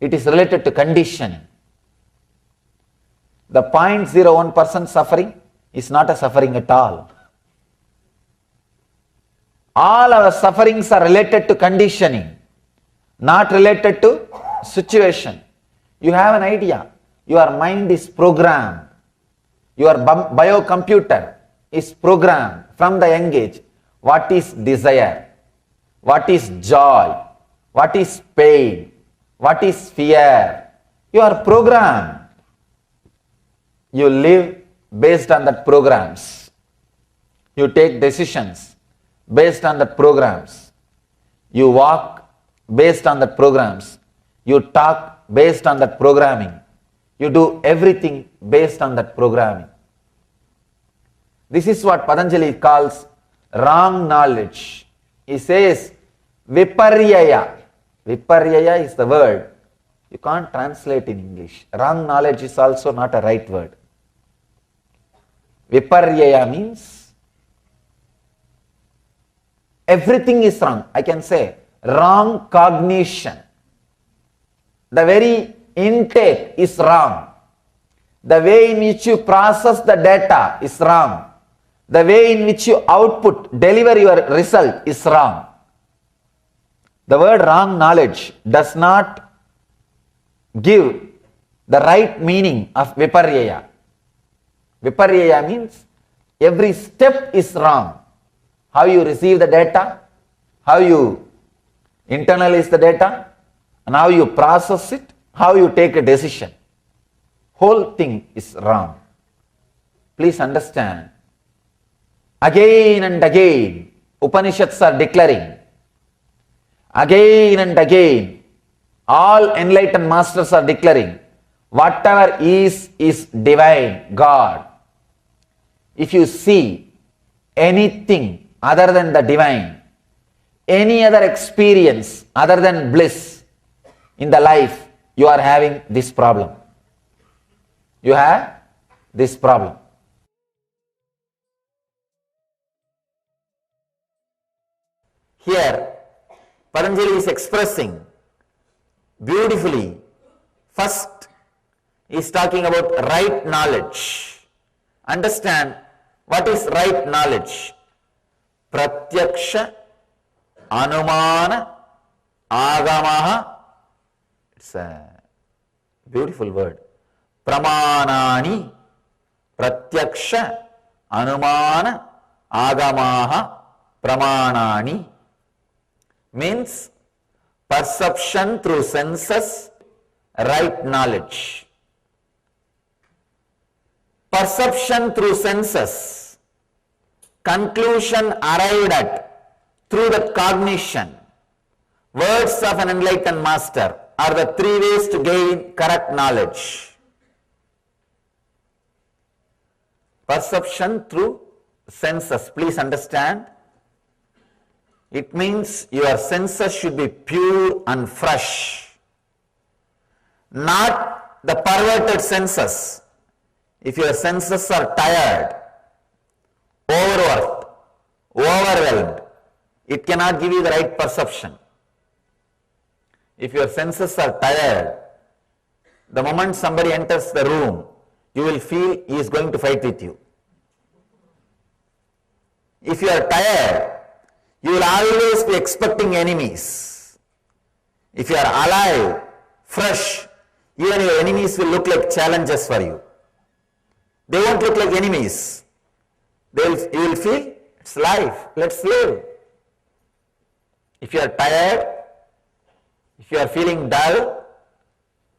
It is related to conditioning. The 0.01% suffering is not a suffering at all. All our sufferings are related to conditioning, not related to situation. You have an idea. Your mind is programmed. Your biocomputer is programmed from the young age. What is desire? What is joy? What is pain? What is fear? You are programmed. You live based on that programs. You take decisions based on that programs. You walk based on that programs. You talk based on that programming. You do everything based on that programming. This is what Patanjali calls wrong knowledge. He says viparyaya. Viparyaya is the word. You can't translate in English. Wrong knowledge is also not a right word. Viparyaya means everything is wrong. I can say wrong cognition. The very intake is wrong. The way in which you process the data is wrong. The way in which you deliver your result is wrong. The word wrong knowledge does not give the right meaning of viparyaya. Viparyaya means every step is wrong. How you receive the data, how you internalize the data, and how you process it, how you take a decision. Whole thing is wrong. Please understand. Again and again, Upanishads are declaring. Again and again, all enlightened masters are declaring, whatever is divine, God. If you see anything other than the divine, any other experience other than bliss in the life, you are having this problem. You have this problem. Here, Patanjali is expressing beautifully. First, he is talking about right knowledge. Understand what is right knowledge. Pratyaksha, Anumana, Agamaha. It's a beautiful word. Pramanani, Pratyaksha, Anumana, Agamaha, Pramanani. Means perception through senses, right knowledge. Perception through senses, conclusion arrived at through the cognition. Words of an enlightened master are the three ways to gain correct knowledge. Perception through senses. Please understand. It means your senses should be pure and fresh. Not the perverted senses. If your senses are tired, overworked, overwhelmed, it cannot give you the right perception. If your senses are tired, the moment somebody enters the room, you will feel he is going to fight with you. If you are tired, you will always be expecting enemies. If you are alive, fresh, even your enemies will look like challenges for you. They won't look like enemies. You will feel, it's life, let's live. If you are tired, if you are feeling dull,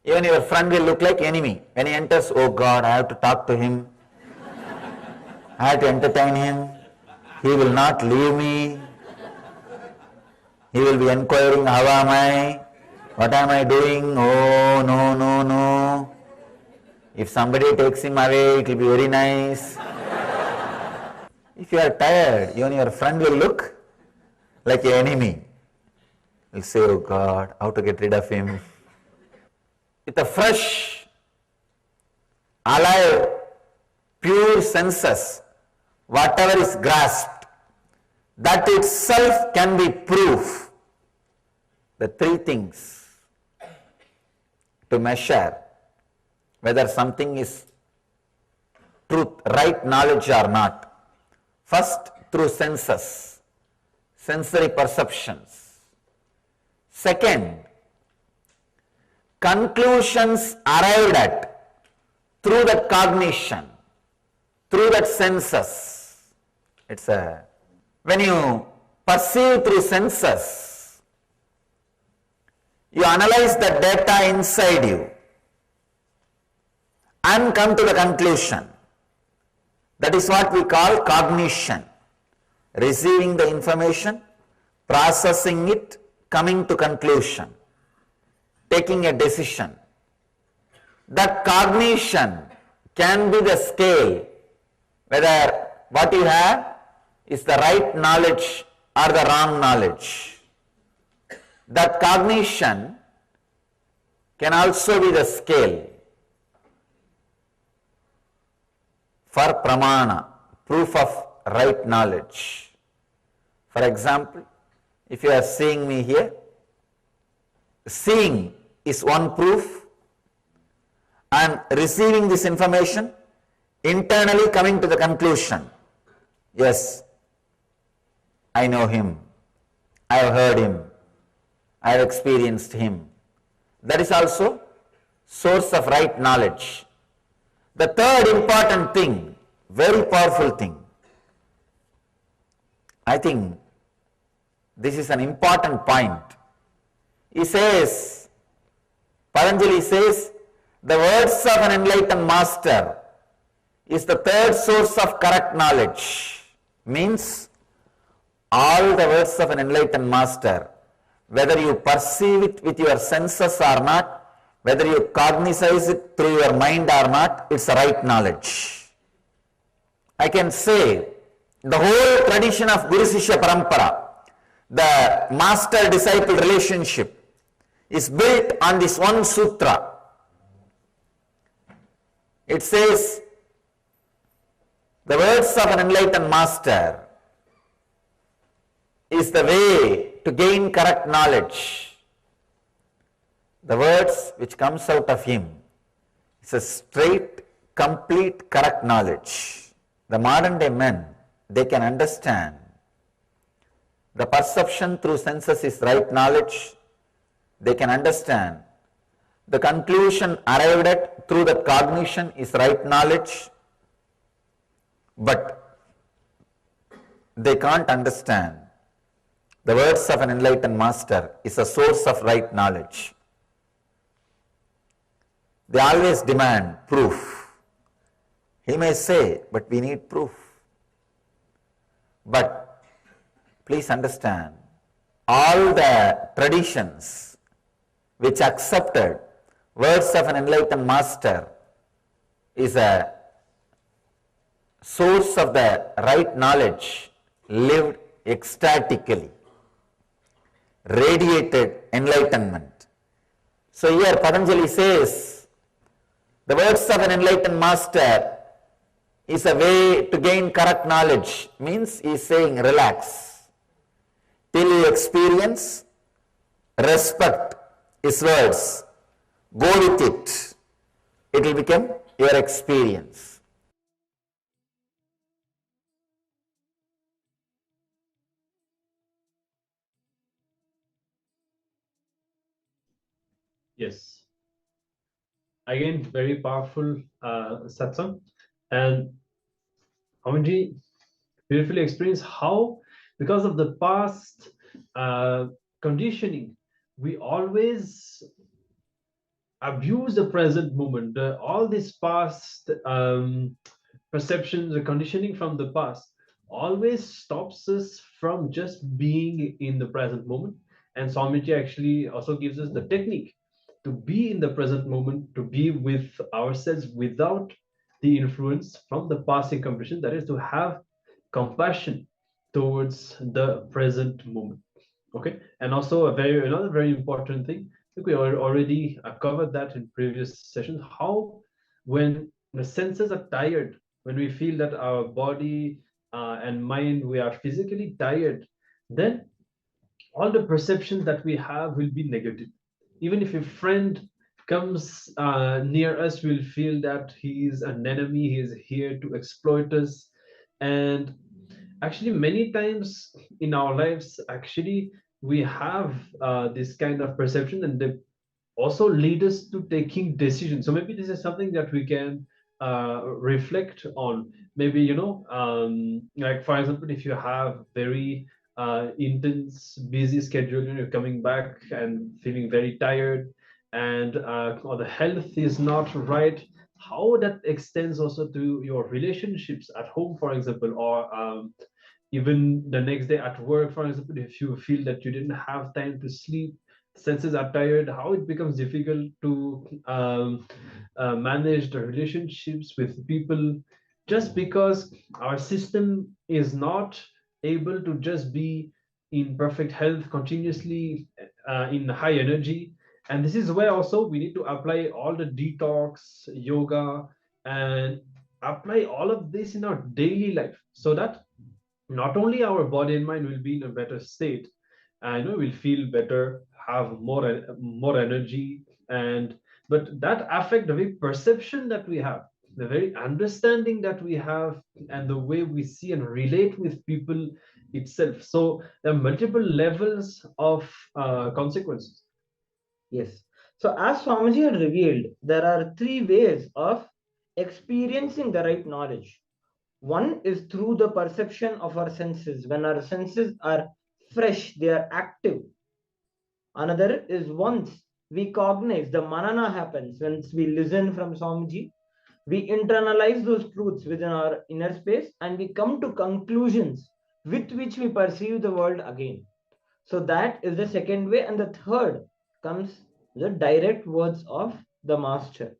even your friend will look like enemy. When he enters, oh God, I have to talk to him. I have to entertain him. He will not leave me. He will be inquiring, how am I? What am I doing? Oh, no, no, no. If somebody takes him away, it will be very nice. If you are tired, even your friend will look like an enemy. He'll say, oh God, how to get rid of him. With a fresh, alive, pure senses, whatever is grasped, that itself can be proof. The three things to measure whether something is truth, right knowledge or not. First, through senses, sensory perceptions. Second, conclusions arrived at through that cognition, through that senses. When you perceive through senses, you analyze the data inside you and come to the conclusion. That is what we call cognition. Receiving the information, processing it, coming to conclusion, taking a decision. That cognition can be the scale whether what you have is the right knowledge or the wrong knowledge. That cognition can also be the scale for pramana, proof of right knowledge. For example, if you are seeing me here, seeing is one proof, and receiving this information, internally coming to the conclusion, yes, I know him, I have heard him, I have experienced him. That is also source of right knowledge. The third important thing, very powerful thing, I think This is an important point. He says, Patanjali says, the words of an enlightened master is the third source of correct knowledge. Means, all the words of an enlightened master, whether you perceive it with your senses or not, whether you cognize it through your mind or not, it's the right knowledge. I can say the whole tradition of Guru Shishya Parampara, the master-disciple relationship, is built on this one sutra. It says, the words of an enlightened master is the way to gain correct knowledge. The words which comes out of him is a straight, complete, correct knowledge. The modern day men, they can understand the perception through senses is right knowledge. They can understand the conclusion arrived at through the cognition is right knowledge, but they can't understand the words of an enlightened master is a source of right knowledge. They always demand proof. He may say, but we need proof. But please understand, all the traditions which accepted words of an enlightened master is a source of the right knowledge lived ecstatically, radiated enlightenment. So here Patanjali says, the words of an enlightened master is a way to gain correct knowledge. Means he is saying relax. Till you experience, respect his words, go with it. It will become your experience. Yes. Again, very powerful satsang. And Amanji beautifully explains how, because of the past conditioning, we always abuse the present moment. All these past perceptions, the conditioning from the past always stops us from just being in the present moment. And Swamiji actually also gives us the technique to be in the present moment, to be with ourselves without the influence from the past incomprehension. That is to have compassion towards the present moment. Okay, and also another very important thing. I think we already covered that in previous sessions. How when the senses are tired, when we feel that our body and mind, we are physically tired, then all the perceptions that we have will be negative. Even if a friend comes near us, we'll feel that he is an enemy, he is here to exploit us. And actually, many times in our lives, actually, we have this kind of perception, and they also lead us to taking decisions. So maybe this is something that we can reflect on. Maybe, like for example, if you have very intense, busy schedule, you're coming back and feeling very tired, and or the health is not right, how that extends also to your relationships at home, for example, or even the next day at work, for example, if you feel that you didn't have time to sleep, senses are tired, how it becomes difficult to manage the relationships with people, just because our system is not able to just be in perfect health continuously, in high energy. And this is where also we need to apply all the detox yoga and apply all of this in our daily life, so that not only our body and mind will be in a better state, and we'll feel better, have more energy, and but that affect the very perception that we have, the very understanding that we have, and the way we see and relate with people itself. So there are multiple levels of consequences. Yes. So as Swamiji had revealed, there are three ways of experiencing the right knowledge. One is through the perception of our senses. When our senses are fresh, they are active. Another is once we cognize, the manana happens. Once we listen from Swamiji, we internalize those truths within our inner space and we come to conclusions with which we perceive the world again. So that is the second way. And the third comes the direct words of the master.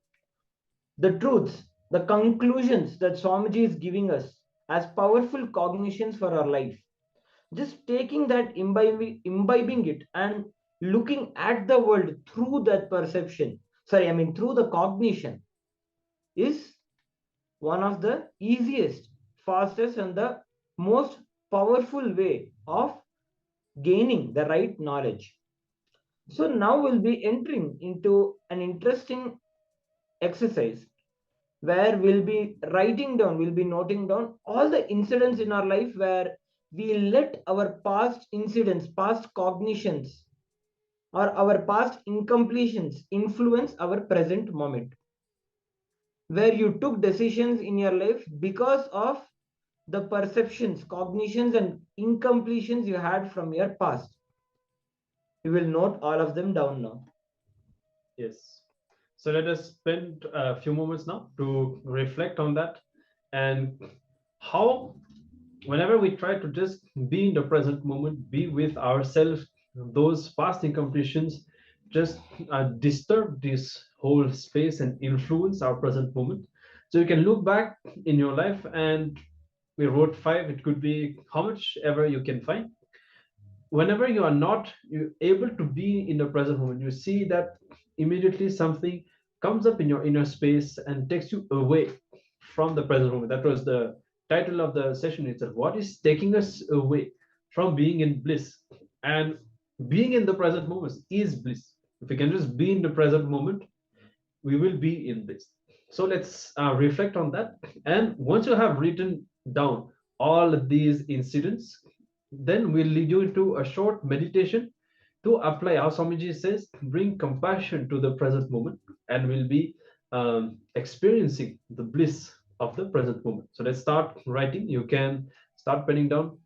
The truths, the conclusions that Swamiji is giving us as powerful cognitions for our life. Just taking that, imbibing it, and looking at the world through that perception, through the cognition, is one of the easiest, fastest, and the most powerful way of gaining the right knowledge. So now we'll be entering into an interesting exercise where we'll be writing down, we'll be noting down all the incidents in our life where we let our past incidents, past cognitions, or our past incompletions influence our present moment. Where you took decisions in your life because of the perceptions, cognitions, and incompletions you had from your past. We will note all of them down now. Yes. So let us spend a few moments now to reflect on that and how, whenever we try to just be in the present moment, be with ourselves, those past incompletions just disturb this whole space and influence our present moment. So you can look back in your life, and we wrote 5, it could be how much ever you can find. Whenever you are not able to be in the present moment, you see that immediately something comes up in your inner space and takes you away from the present moment. That was the title of the session itself. What is taking us away from being in bliss? And being in the present moment is bliss. If we can just be in the present moment, we will be in bliss. So let's reflect on that. And once you have written down all of these incidents, then we'll lead you into a short meditation to apply, how Swamiji says, bring compassion to the present moment, and we'll be experiencing the bliss of the present moment. So let's start writing. You can start penning down.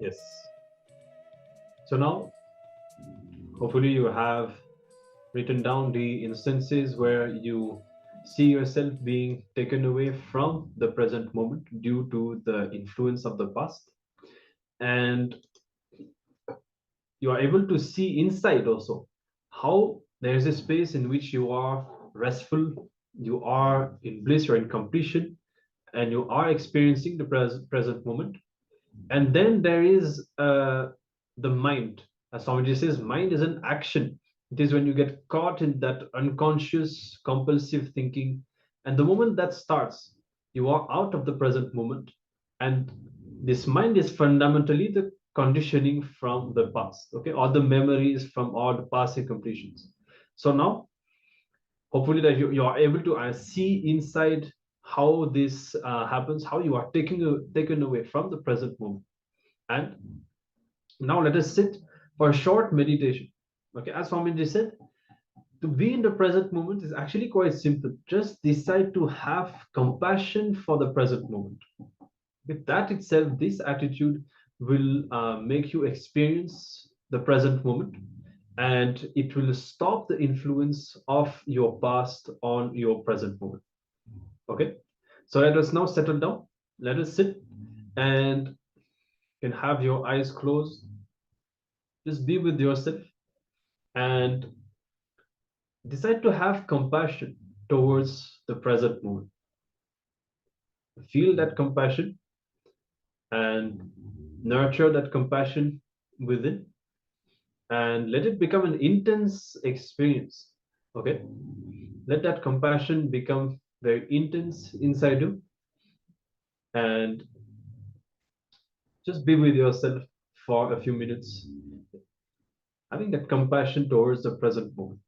Yes. So now, hopefully, you have written down the instances where you see yourself being taken away from the present moment due to the influence of the past. And you are able to see inside also how there is a space in which you are restful, you are in bliss, you're in completion, and you are experiencing the present moment. And then there is the mind. As Swamiji says, mind is an action. It is when you get caught in that unconscious compulsive thinking, and the moment that starts, you are out of the present moment. And this mind is fundamentally the conditioning from the past, okay, or the memories from all the past incompletions. So now, hopefully, that you are able to see inside how this happens, how you are taken away from the present moment. And now let us sit for a short meditation. Okay, as Swamiji said, to be in the present moment is actually quite simple. Just decide to have compassion for the present moment. With that itself, this attitude will make you experience the present moment, and it will stop the influence of your past on your present moment. Okay, so let us now settle down. Let us sit, and you can have your eyes closed. Just be with yourself and decide to have compassion towards the present moment. Feel that compassion and nurture that compassion within, and let it become an intense experience. Okay, let that compassion become very intense inside you, and just be with yourself for a few minutes, having that compassion towards the present moment.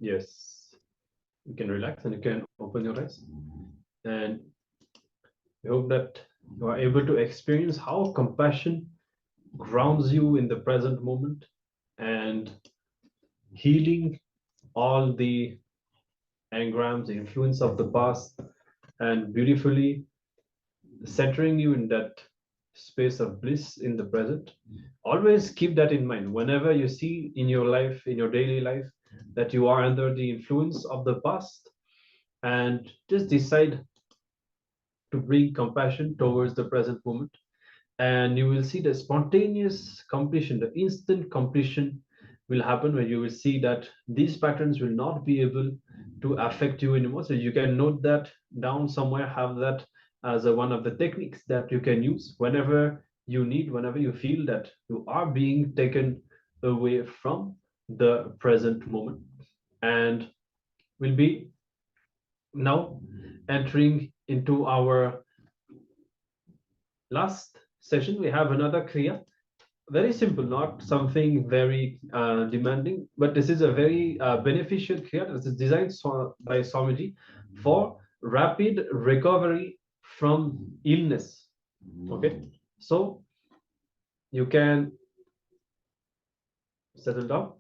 Yes, you can relax and you can open your eyes. And I hope that you are able to experience how compassion grounds you in the present moment and healing all the engrams, the influence of the past, and beautifully centering you in that space of bliss in the present. Always keep that in mind whenever you see in your life, in your daily life, that you are under the influence of the past, and just decide to bring compassion towards the present moment, and you will see the spontaneous completion, the instant completion will happen, where you will see that these patterns will not be able to affect you anymore. So you can note that down somewhere, have that as one of the techniques that you can use whenever you need, whenever you feel that you are being taken away from the present moment. And we'll be now entering into our last session. We have another Kriya, very simple, not something very demanding, but this is a very beneficial Kriya. This is designed by Swamiji for rapid recovery from illness. Okay, so you can settle down.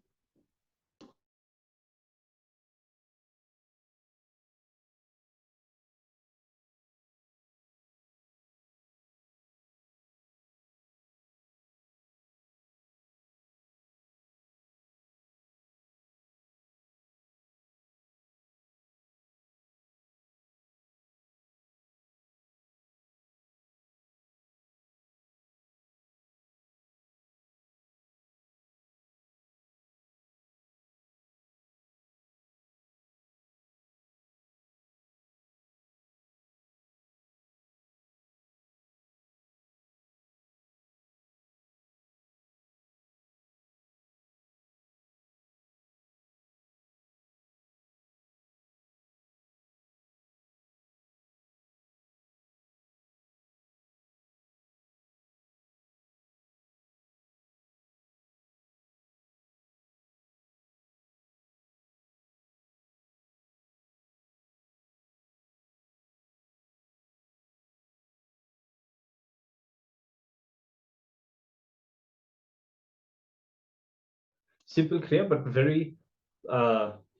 Simple Kriya, but very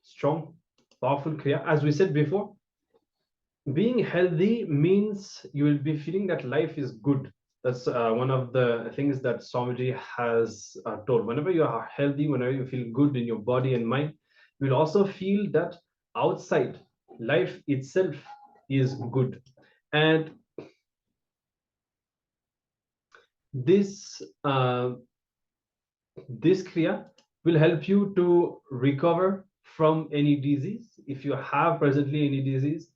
strong, powerful Kriya. As we said before, being healthy means you will be feeling that life is good. That's one of the things that Swamiji has told. Whenever you are healthy, whenever you feel good in your body and mind, you'll also feel that outside life itself is good. And this this Kriya will help you to recover from any disease if you have presently any disease,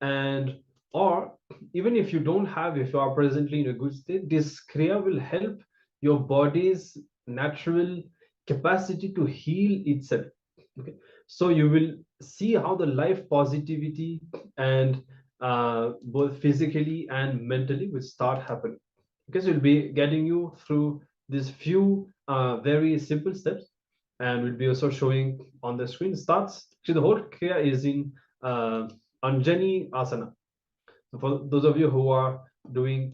and or even if you don't have, if you are presently in a good state, this Kriya will help your body's natural capacity to heal itself. Okay, so you will see how the life positivity and both physically and mentally will start happening, because we'll be getting you through these few very simple steps, and we'll be also showing on the screen. Starts actually, the whole Kriya is in Anjani Asana. So for those of you who are doing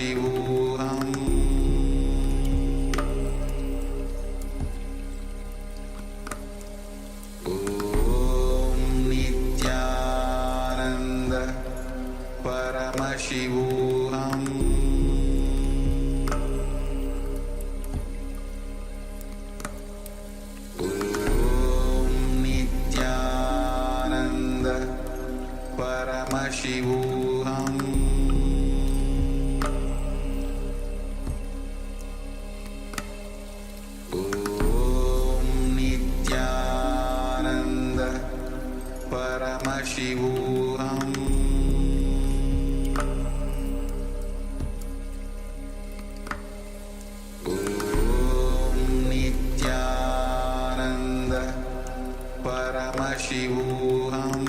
Paramashivoham Om Nithyananda Paramashivoham Om Nithyananda Paramashivoham Om Nithyananda Paramashivoham Om Nithyananda Paramashivoham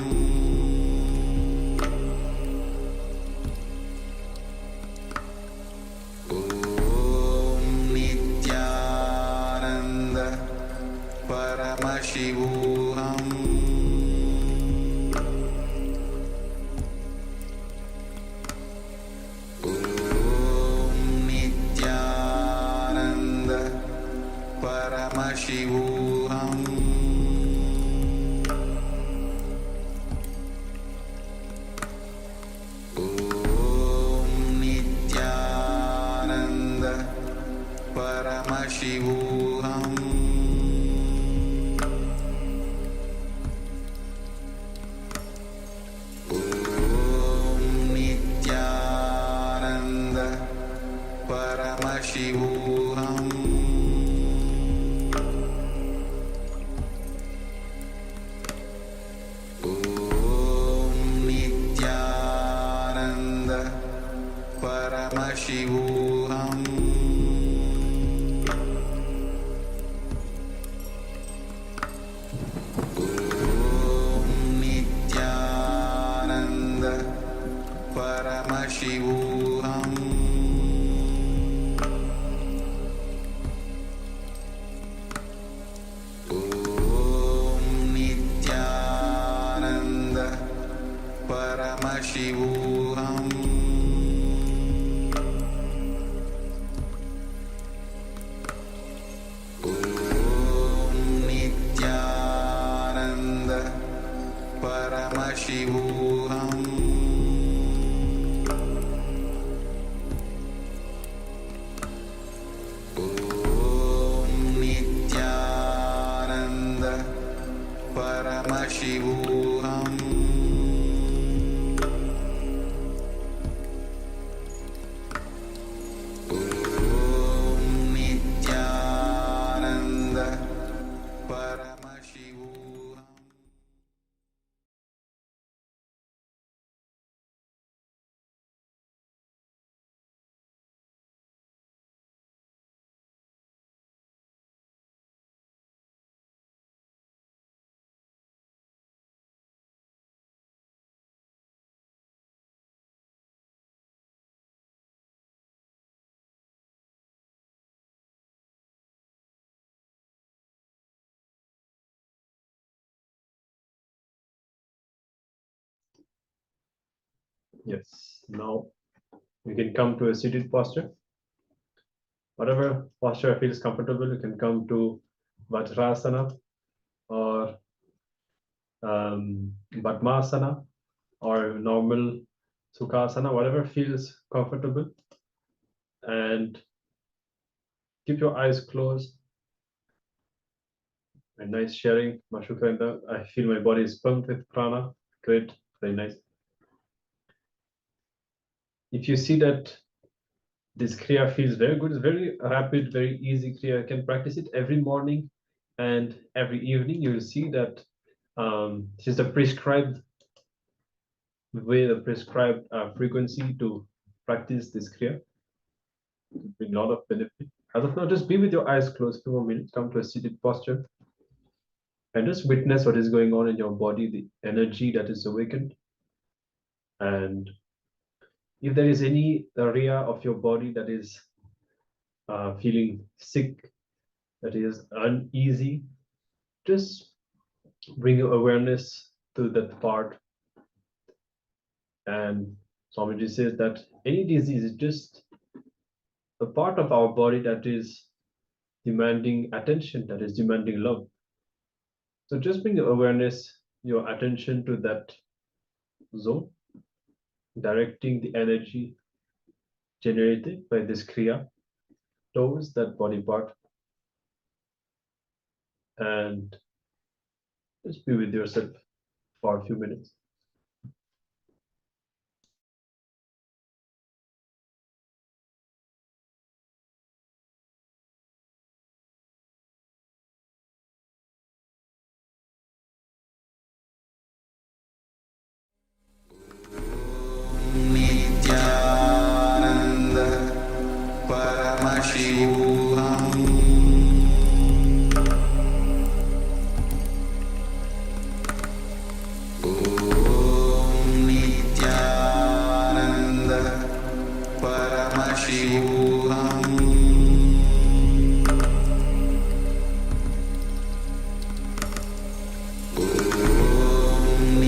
Om Nithyananda Paramashivoham Om Nithyananda Paramashivoham Om Nithyananda Paramashivoham Om Nithyananda Paramashivoham Om Nithyananda Paramashivoham Om Nithyananda Paramashivoham Om Nithyananda Paramashivoham Om Nithyananda Paramashivoham Om Nithyananda Paramashivoham Om Nithyananda Paramashivoham Yes. Now you can come to a seated posture. Whatever posture feels comfortable, you can come to Vajrasana or Padmasana or normal Sukhasana, whatever feels comfortable. And keep your eyes closed. A nice sharing, Mashukanda. I feel my body is pumped with prana. Great, very nice. If you see that this Kriya feels very good, it's very rapid, very easy Kriya. You can practice it every morning and every evening. You will see that this is the prescribed way, the prescribed frequency to practice this Kriya. Bring a lot of benefit. As of now, just be with your eyes closed for a minute. Come to a seated posture and just witness what is going on in your body, the energy that is awakened. And if there is any area of your body that is feeling sick, that is uneasy, just bring your awareness to that part. And Swamiji says that any disease, just a part of our body that is demanding attention, that is demanding love. So just bring your awareness, your attention to that zone, directing the energy generated by this Kriya towards that body part, and just be with yourself for a few minutes. Nithyananda Paramashivoham Nithyananda Paramashivoham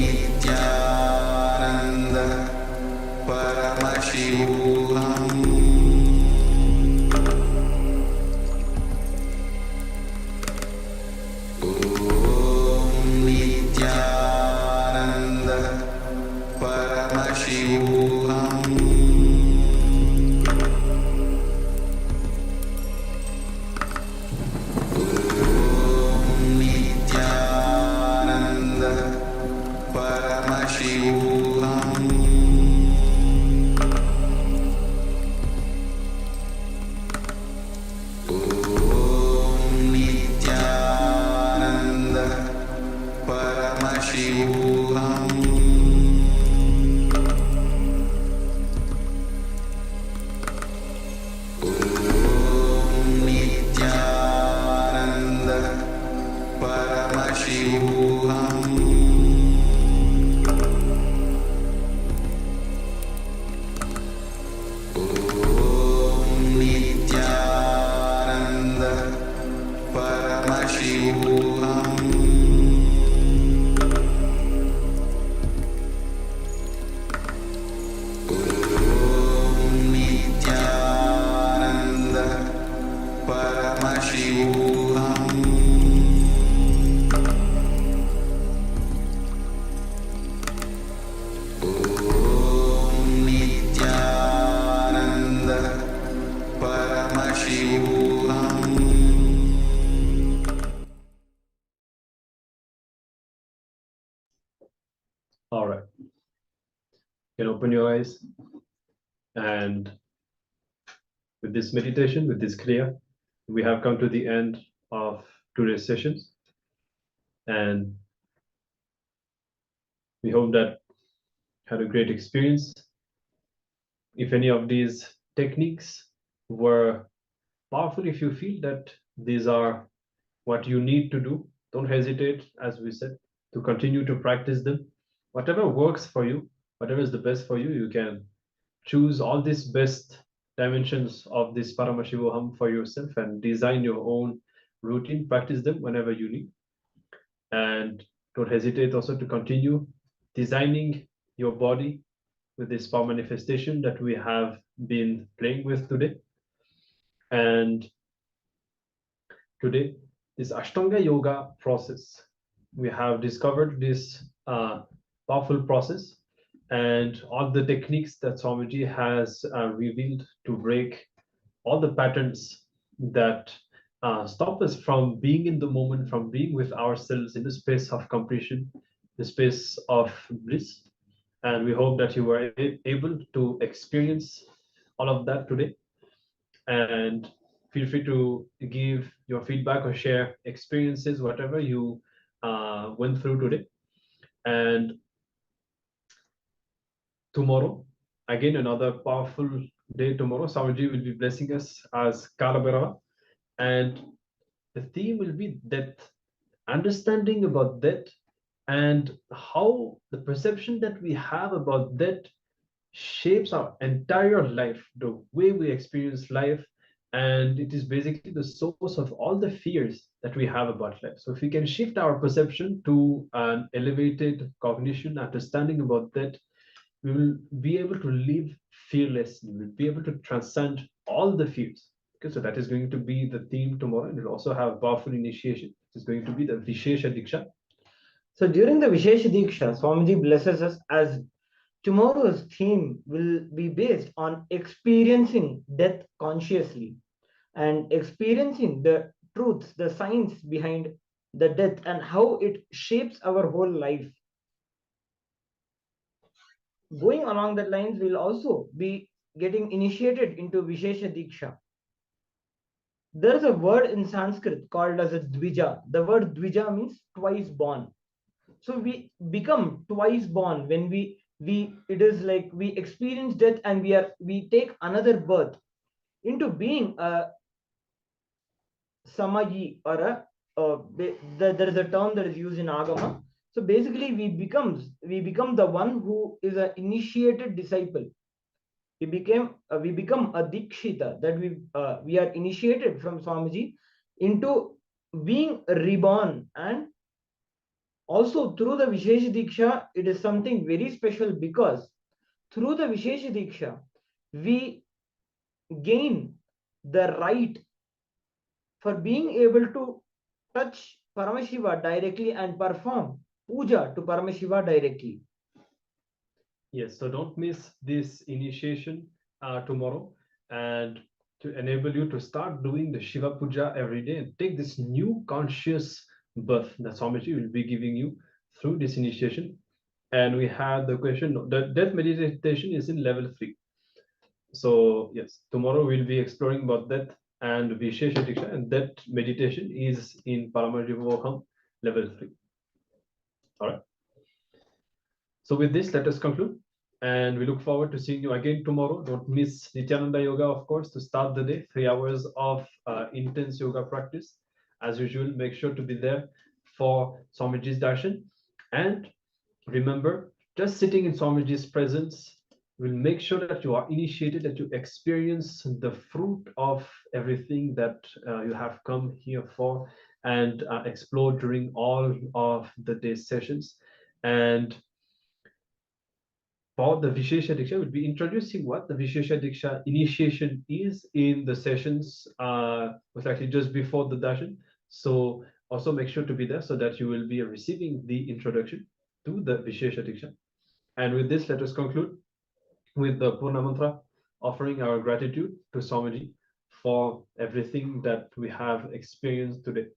Nithyananda Paramashivoham Nithyananda Paramashivoham Nithyananda Paramashivoham Nithyananda Paramashivoham Nithyananda Paramashivoham Nithyananda Paramashivoham Nithyananda Paramashivoham Nithyananda Paramashivoham. All right. You can open your eyes, and with this meditation, with this Kriya, we have come to the end of today's sessions, and we hope that you had a great experience. If any of these techniques were powerful, if you feel that these are what you need to do, don't hesitate, as we said, to continue to practice them. Whatever works for you, whatever is the best for you, you can choose all these best dimensions of this Paramashivoham for yourself and design your own routine, practice them whenever you need. And don't hesitate also to continue designing your body with this power manifestation that we have been playing with today. And today, this Ashtanga Yoga process, we have discovered this powerful process and all the techniques that Swamiji has revealed to break all the patterns that stop us from being in the moment, from being with ourselves in the space of completion, the space of bliss. And we hope that you were able to experience all of that today. And feel free to give your feedback or share experiences, whatever you went through today. And tomorrow, again, another powerful day tomorrow. Swamiji will be blessing us as Kalabhairava. And the theme will be death, understanding about death and how the perception that we have about death shapes our entire life, the way we experience life. And it is basically the source of all the fears that we have about life. So if we can shift our perception to an elevated cognition, understanding about that, we will be able to live fearless. You will be able to transcend all the fears. Okay, so that is going to be the theme tomorrow, and we'll also have powerful initiation. It's going to be the Vishesha Diksha. So during the Vishesha Diksha, Swamiji blesses us as tomorrow's theme will be based on experiencing death consciously and experiencing the truths, the science behind the death and how it shapes our whole life. Going along that lines, we'll also be getting initiated into Vishesha Diksha. There is a word in Sanskrit called as a Dvija. The word Dvija means twice born. So we become twice born when it is like we experience death and we take another birth into being a Samayi, or there is a term that is used in Agama. So basically we become the one who is an initiated disciple. We become a Dikshita, that we are initiated from Swamiji into being reborn. And also through the Vishesha Diksha, it is something very special because through the Vishesha Diksha, we gain the right for being able to touch Paramashiva directly and perform puja to Paramashiva directly. Yes, so don't miss this initiation tomorrow, and to enable you to start doing the Shiva Puja every day and take this new conscious birth that Swamiji will be giving you through this initiation. And we have the question, the death meditation is in level 3. So yes, tomorrow we'll be exploring about death and Vishesha Diksha, and that meditation is in Paramashivoham Level 3. All right. So with this, let us conclude, and we look forward to seeing you again tomorrow. Don't miss Nithyananda Yoga, of course, to start the day. 3 hours of intense yoga practice. As usual, make sure to be there for Swamiji's darshan. And remember, just sitting in Swamiji's presence will make sure that you are initiated, that you experience the fruit of everything that you have come here for, and explore during all of the day's sessions. And for the Vishesha Diksha, we'll be introducing what the Vishesha Diksha initiation is in the sessions, most likely just before the darshan. So also make sure to be there so that you will be receiving the introduction to the Vishesha Diksha. And with this, let us conclude with the Purna Mantra, offering our gratitude to Swamiji for everything that we have experienced today.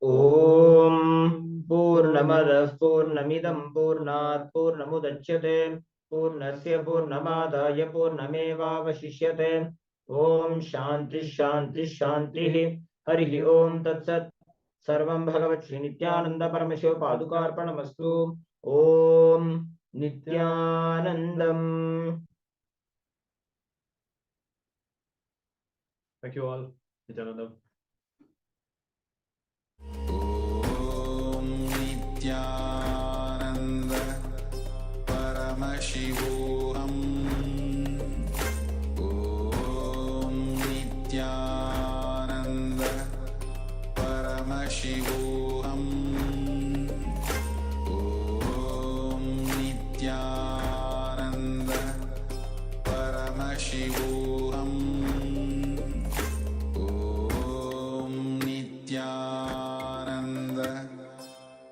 Om Purnamadah Purnamidam Purnat Purnamudachyate Purnasya Purnamadaya Purnamevavashishyate. Om Shanti Shanti Shanti. Harihi Om Tat Sat. Sarvam Bhagavat Shri Nithyananda Paramashiva Padukarpanamastu. Om Nithyanandam. Thank you all. Nithyanandam. Nithyananda Paramashivoham. Om Nithyananda Paramashivoham. Om Nithyananda Paramashivoham. Om Nithyananda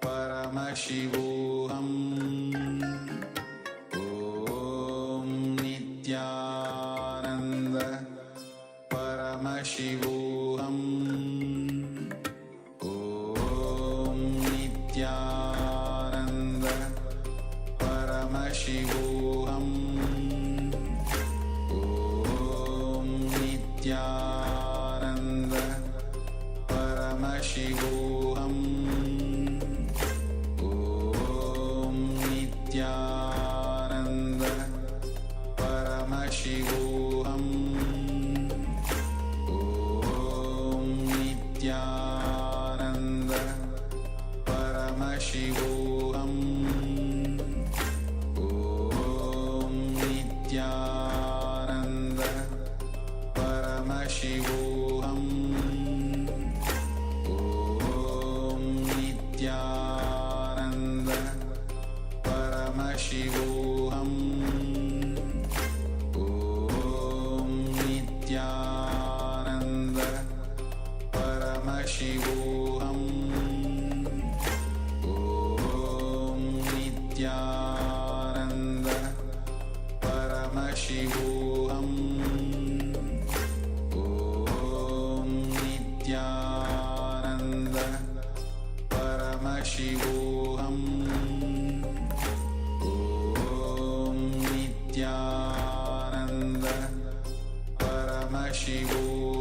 Paramashivoham. Om Nithyananda Paramashivoham. Om Nithyananda Paramashivoham. Om Nithyananda Paramashivoham. Om Nithyananda Paramashivoham. Om Nithyananda Paramashivoham. Om Nithyananda Paramashivoham. Om Nithyananda Paramashivoham. Paramashivoham Om Nithyananda Paramashivoham